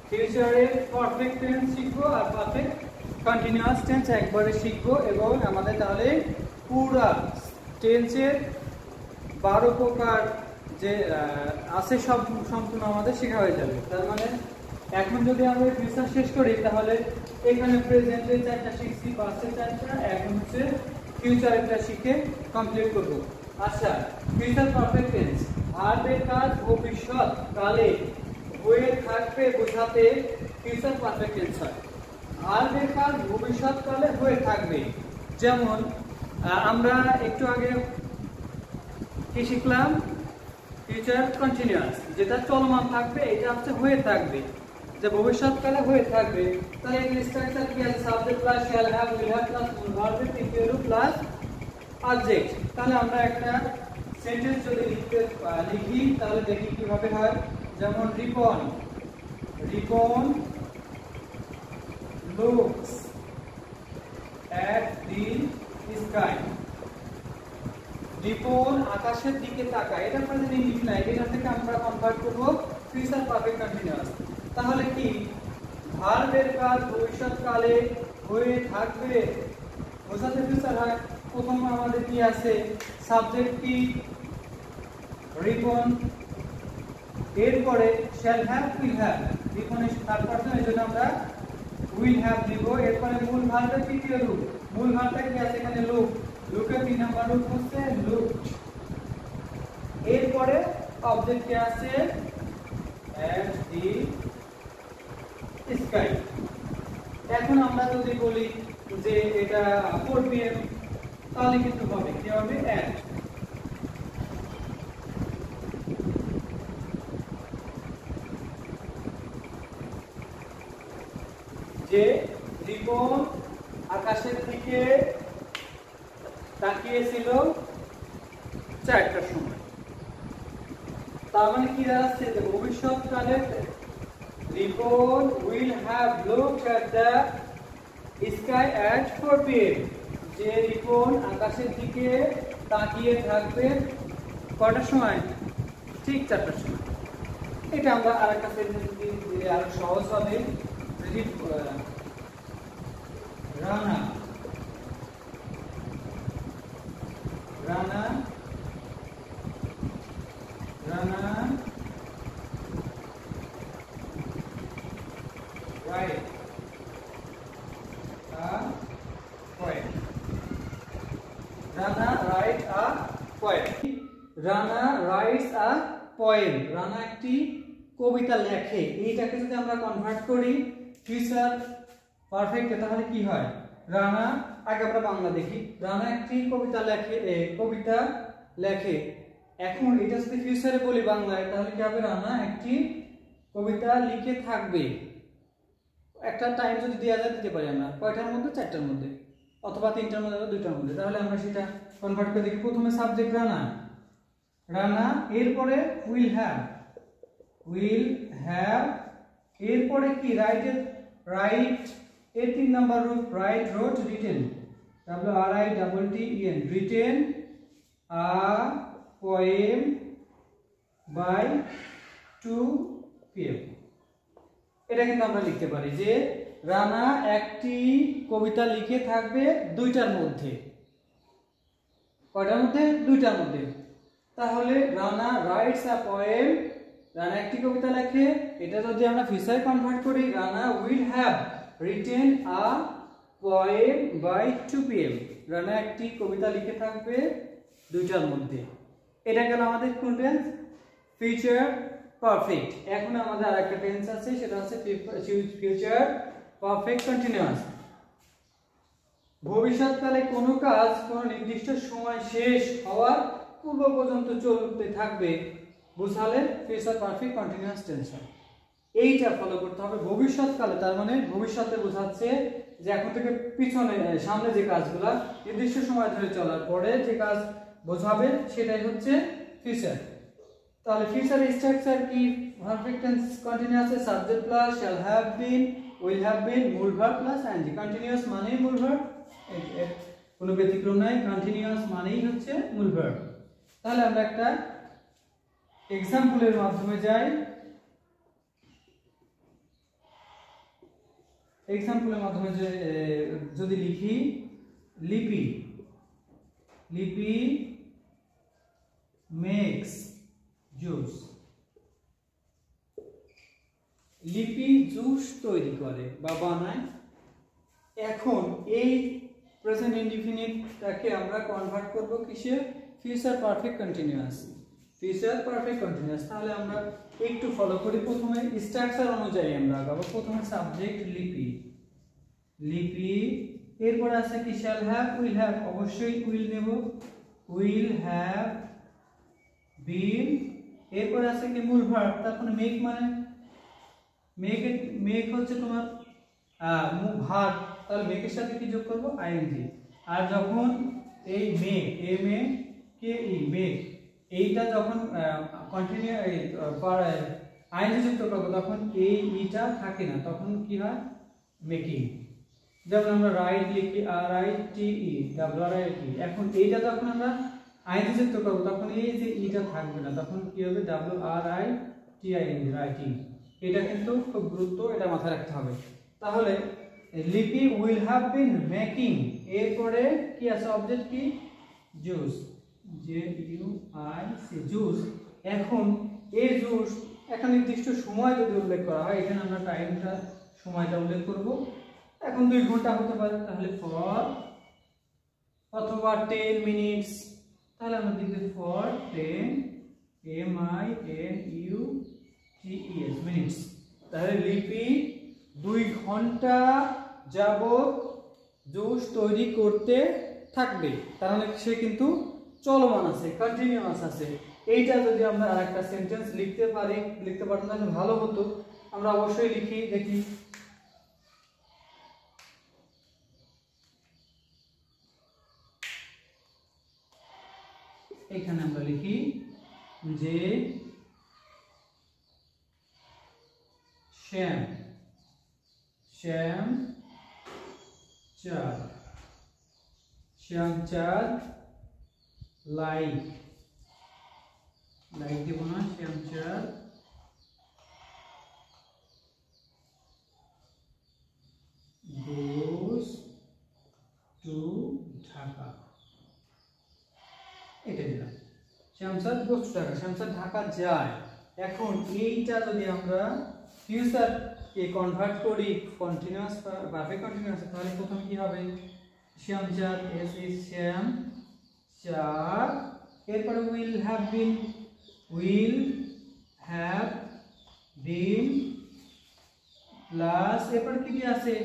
ফিউচারের পারফেক্ট টেন্স শিখবো আর পারফেক্ট কন্টিনিউয়াস টেন্স একবারে শিখবো, এবং আমাদের তাহলে পুরা টেন্সের 12 প্রকার যে আছে সব সম্পূর্ণ আমাদের শেখা হয়ে যাবে। তার মানে এখন যদি আমরা ফিউচার শেষ করি, তাহলে এখানে প্রেজেন্টে 4টা শিখছি, পাস্টে 4টা, এখন হচ্ছে ফিউচারেরটা শিখে কমপ্লিট করব। আচ্ছা, ফিউচার পারফেক্ট টেন্স, ভার্বের কাজ ভবিষ্যৎকালে হয়ে থাকবে বোঝাতে ফিউচার পারফেক্ট টেন্স হয়। ভার্বের কাজ ভবিষ্যৎকালে হয়ে থাকবে। যেমন আমরা একটু আগে কি শিখলাম? ফিউচার কন্টিনিউয়াস, যেটা চলমান থাকবে, এটা হচ্ছে হয়ে থাকবে, যে ভবিষ্যৎকালে হয়ে থাকবে। তাহলে এর স্ট্রাকচার কি আছে? Subject plus shall have, will have plus will verb তৃতীয় রূপ প্লাস অবজেক্ট। তাহলে আমরা একটা সেন্টেন্স যদি লিখি তাহলে দেখি কিভাবে হয়। যেমন Ripon looks at the sky। Ripon আকাশের দিকে তাকায়, এটা প্রেজেন্ট ইনডিফিনাইট, এটা থেকে আমরা কনভার্ট করব ফিউচার পারফেক্ট কন্টিনিউয়াস। তাহলে কি ভার্বের কাজ ভবিষ্যৎকালে হয়ে থাকবে, বোঝাতে ফিউচার হয়। প্রথম আমাদের কি আছে? সাবজেক্ট কি? রিপন, এরপরে শ্যাল হ্যাভ, উইল হ্যাভ, রিপনের থার্ড পারসন, এজন্য আমরা উইল হ্যাভ দিব। এরপরে মূল ভার্বের তৃতীয় রূপ, মূল ভার্বটা কি আছে এখানে? লুক, লুকের 3 নাম্বার রূপ হচ্ছে লুকড। এরপরে অবজেক্ট কি আছে? At the sky. এখন আমরা যদি বলি যে এটা 4 PM, তাহলে কিন্তু হবে কি হবে? অ্যাট। যে রিপন আকাশের দিকে তাকিয়েছিল 4টার সময়। তার মানে কি দাঁড়াচ্ছে? যে ভবিষ্যৎকালে Ripon will have looked at the sky at 4 PM। যে রিপন আকাশের দিকে তাকিয়ে থাকবে কয়টার সময়? ঠিক 4টার সময়। এটা আমরা আরেকটা সেন্টেন্স দিলে আরো সহজ হবে। Rana write a poem। Rana write a poem। Rana writes a poem, Rana একটি কবিতা লেখে। এইটাকে যদি আমরা কনভার্ট করি ফিউচার পারফেক্ট, তাহলে কি হয়? রানা, আগে আমরা বাংলা দেখি। রানা একটি কবিতা লেখে। এখন এটা যদি ফিউচারে বলি বাংলায়, তাহলে কি হবে? রানা একটি কবিতা লিখে থাকবে। একটা টাইম যদি দেওয়া যায় দিতে পারি আমরা, কয়টার মধ্যে? 4টার মধ্যে, অথবা 3টার মধ্যে, অথবা 2টার মধ্যে। তাহলে আমরা সেটা কনভার্ট করে দেখি। প্রথমে সাবজেক্ট রানা, এরপরে উইল হ্যাভ, এরপরে কি? রাইট এর 3 নাম্বার রূপ write, wrote, written, WRITTEN, written a poem by 2 PM। এটা কিন্তু আমরা লিখতে পারি যে রানা একটি কবিতা লিখে থাকবে 2টার মধ্যে। কয়টার মধ্যে? 2টার মধ্যে। তাহলে Rana writes a poem, Rana একটি কবিতা লেখে। এটা যদি আমরা ফিউচার কনভার্ট করি, Rana will have written a poem by 2 PM। Rana একটি কবিতা লিখে থাকবে 2টার মধ্যে। এটা গেল আমাদের কোন টেন্স? Future perfect. এখন আমাদের আরেকটা টেন্স আছে, সেটা হচ্ছে ফিউচার পারফেক্ট কন্টিনিউয়াস। ভবিষ্যৎকালে কোনো কাজ কোনো নির্দিষ্ট সময় শেষ হওয়ার পূর্ব পর্যন্ত চলতে থাকবে বোঝালে ফিউচার পারফেক্ট কন্টিনিউয়াস টেন্স হয়। এইটা ফলো করতে হবে ভবিষ্যৎকালে। তার মানে ভবিষ্যতে বোঝাচ্ছে যে এখন থেকে পিছনে সামনে যে কাজগুলা নির্দিষ্ট সময় ধরে চলার পরে যে কাজ বোঝাবে সেটাই হচ্ছে ফিউচার। তাহলে ফিউচারের স্ট্রাকচার কি? পারফেক্ট টেন্স কন্টিনিউয়াস এর subject plus shall have been, will have been, মূল ভার্ব প্লাস আইএনজি। কন্টিনিউয়াস মানেই মূল ভার্ব, কোনো ব্যতিক্রম নাই। কন্টিনিউয়াস মানেই হচ্ছে মূল ভার্ব। তাহলে আমরা একটা এক্সাম্পলের মাধ্যমে যাই। এক্সাম্পলের মাধ্যমে যদি লিখি, লিপি মেক্স জুস। লিপি জুস তৈরি করে বা বানায়। এখন এই প্রেজেন্ট ইনডিফিনিটটাকে আমরা কনভার্ট করব কিসে? Future perfect continuous. তাহলে আমরা একটু ফলো করি। প্রথমে স্ট্রাকচার অনুযায়ী আমরা আগাবো। প্রথমে সাবজেক্ট লিপি, এরপর আছে কি? শ্যাল হ্যাভ, উইল হ্যাভ, অবশ্যই উইল নেব। উইল হ্যাভ বিল, এরপরে আছে কি মূল ভার্ব, তারপরে মেক মানে মেক হচ্ছে তোমার ভার্ব, তাহলে মেকের সাথে কি যোগ করব আইএনজি। আর যখন এই মেক মেক এইটা যখন কন্টিনিউ আইএনজি যুক্ত করব তখন এই ইটা থাকে না, তখন কি হয় মেকিং। যেমন আমরা রাইট লিখি RITE WRITE, এখন এইটা যখন আমরা আইএনজি যুক্ত করব তখন এই যে ইটা থাকবে না, তখন কি হবে WRITING রাইটিং। এটা কিন্তু খুব গুরুত্ব, এটা মাথায় রাখতে হবে। তাহলে লিপি উইল হ্যাভ বিন মেকিং, এরপরে কি আছে অবজেক্ট কি জুস, JUIC জুস। এখন এই জুস একটা নির্দিষ্ট সময় যদি উল্লেখ করা হয়, এখানে আমরা টাইমটা সময়টা উল্লেখ করব। এখন 2 ঘন্টা হতে পারে, তাহলে ফর অথবা 10 মিনিটস, তাহলে আমরা লিখব ফর 10 MINUTES মিনিটস। তাহলে লিপি 2 ঘন্টা যাবত জুস তৈরি করতে থাকবে, তাহলে সে কিন্তু চলমান আছে, কন্টিনিউয়াস আছে। এইটা যদি আমরা আরেকটা সেন্টেন্স লিখতে পারতাম তাহলে ভালো হতো। আমরা অবশ্যই লিখি, দেখি এখানে আমরা লিখি যে শ্যামচাঁদ লাইক দেব না, শ্যামচাঁদ goes to ঢাকা, এটা দিলাম শ্যামচাঁদ goes to ঢাকা, শ্যামচাঁদ ঢাকা যায়। এখন এইটা যদি আমরা ফিউচার কে কনভার্ট করি কন্টিনিউয়াস পারফেক্ট কন্টিনিউয়াস, তাহলে প্রথমে কি হবে শ্যামচাঁদ শ্যামচাঁদ, এরপরে উইল হ্যাভ বিন প্লাস এরপরে কি আছে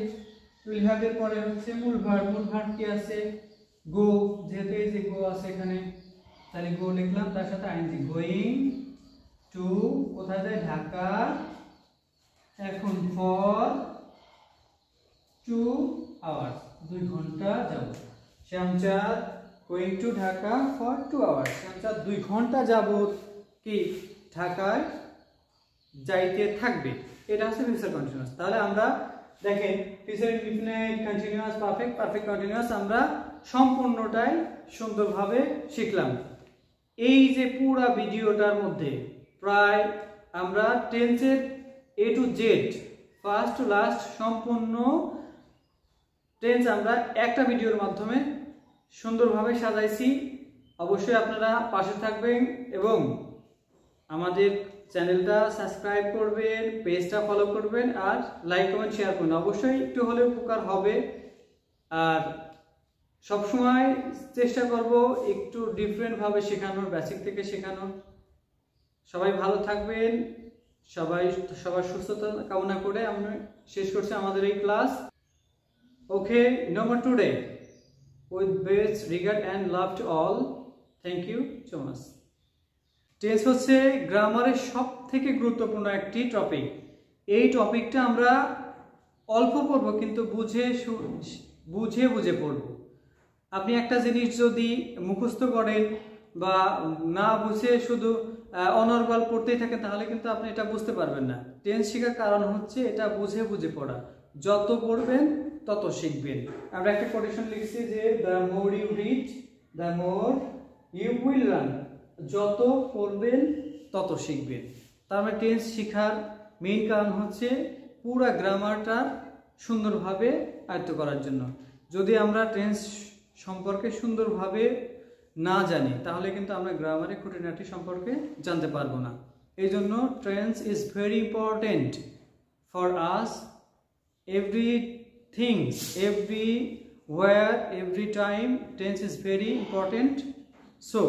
উইল হ্যাভ এর পরে হচ্ছে মূল ভার্ব কি আছে গো, যেহেতু এই যে গো আছে এখানে, তাহলে গো লিখলাম, তার সাথে আইএনজি গোয়িং টু, কোথায় যায় ঢাকা। এখন ফর 2 আওয়ার্স 2 ঘন্টা যাব, Shyamchand going to Dhaka for 2 hours, Shyamchand 2 ঘন্টা যাবত কি ঢাকায় যাইতে থাকবে। এটা হচ্ছে ফিউচার কন্টিনিউয়াস। তাহলে আমরা দেখেন future indefinite continuous perfect continuous আমরা সম্পূর্ণটাই সুন্দরভাবে শিখলাম। এই যে পুরো ভিডিওটার মধ্যে প্রায় আমরা টেন্সের A to Z first to last সম্পূর্ণ টেন্স আমরা একটা ভিডিওর মাধ্যমে সুন্দরভাবে সাজাইছি। অবশ্যই আপনারা পাশে থাকবেন এবং আমাদের চ্যানেলটা সাবস্ক্রাইব করবেন, পেজটা ফলো করবেন আর লাইক কমেন্ট শেয়ার করবেন। অবশ্যই একটু হলেও উপকার হবে। আর সবসময় চেষ্টা করব একটু ডিফারেন্ট ভাবে শেখানোর, বেসিক থেকে শেখানোর। সবাই ভালো থাকবেন, সবার সুস্থতা কামনা করে আমরা শেষ করছি আমাদের এই class. Okay, no more today. With best regard and love to all. Thank you so much. Tense হচ্ছে গ্রামারের সবথেকে গুরুত্বপূর্ণ একটি টপিক। এই টপিকটা আমরা অল্প পড়ব কিন্তু বুঝে পড়ব। আপনি একটা জিনিস যদি মুখস্থ করেন বা না বুঝে শুধু অনর্গল পড়তেই থাকেন তাহলে কিন্তু আপনি এটা বুঝতে পারবেন না। টেন্স শেখার কারণ হচ্ছে এটা বুঝে পড়া। যত পড়বেন তত শিখবেন। আমরা একটা কোটেশন লিখছি যে the more you read the more you will learn, যত পড়বেন তত শিখবেন। তার মানে টেন্স শেখার মেইন কারণ হচ্ছে পুরো গ্রামারটা সুন্দরভাবে আয়ত্ত করার জন্য। যদি আমরা টেন্স সম্পর্কে সুন্দরভাবে না জানি তাহলে কিন্তু আমরা গ্রামারের খুঁটিনাটি সম্পর্কে জানতে পারবো না। এই জন্য tense is very important for us. Everything, everywhere, every time, tense is very important. So,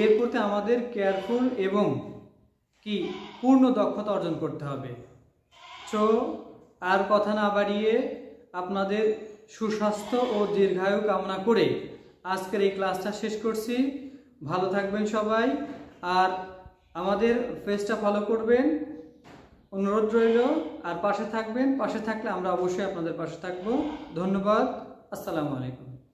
এর প্রতি আমাদের কেয়ারফুল এবং কি পূর্ণ দক্ষতা অর্জন করতে হবে। সো আর কথা না বাড়িয়ে আপনাদের সুস্বাস্থ্য ও দীর্ঘায়ু কামনা করে আজকের এই ক্লাসটা শেষ করছি। ভালো থাকবেন সবাই। আর আমাদের পেজটা ফলো করবেন, অনুরোধ রইল। আর পাশে থাকবেন, পাশে থাকলে আমরা অবশ্যই আপনাদের পাশে থাকবো। ধন্যবাদ। আসসালামু আলাইকুম।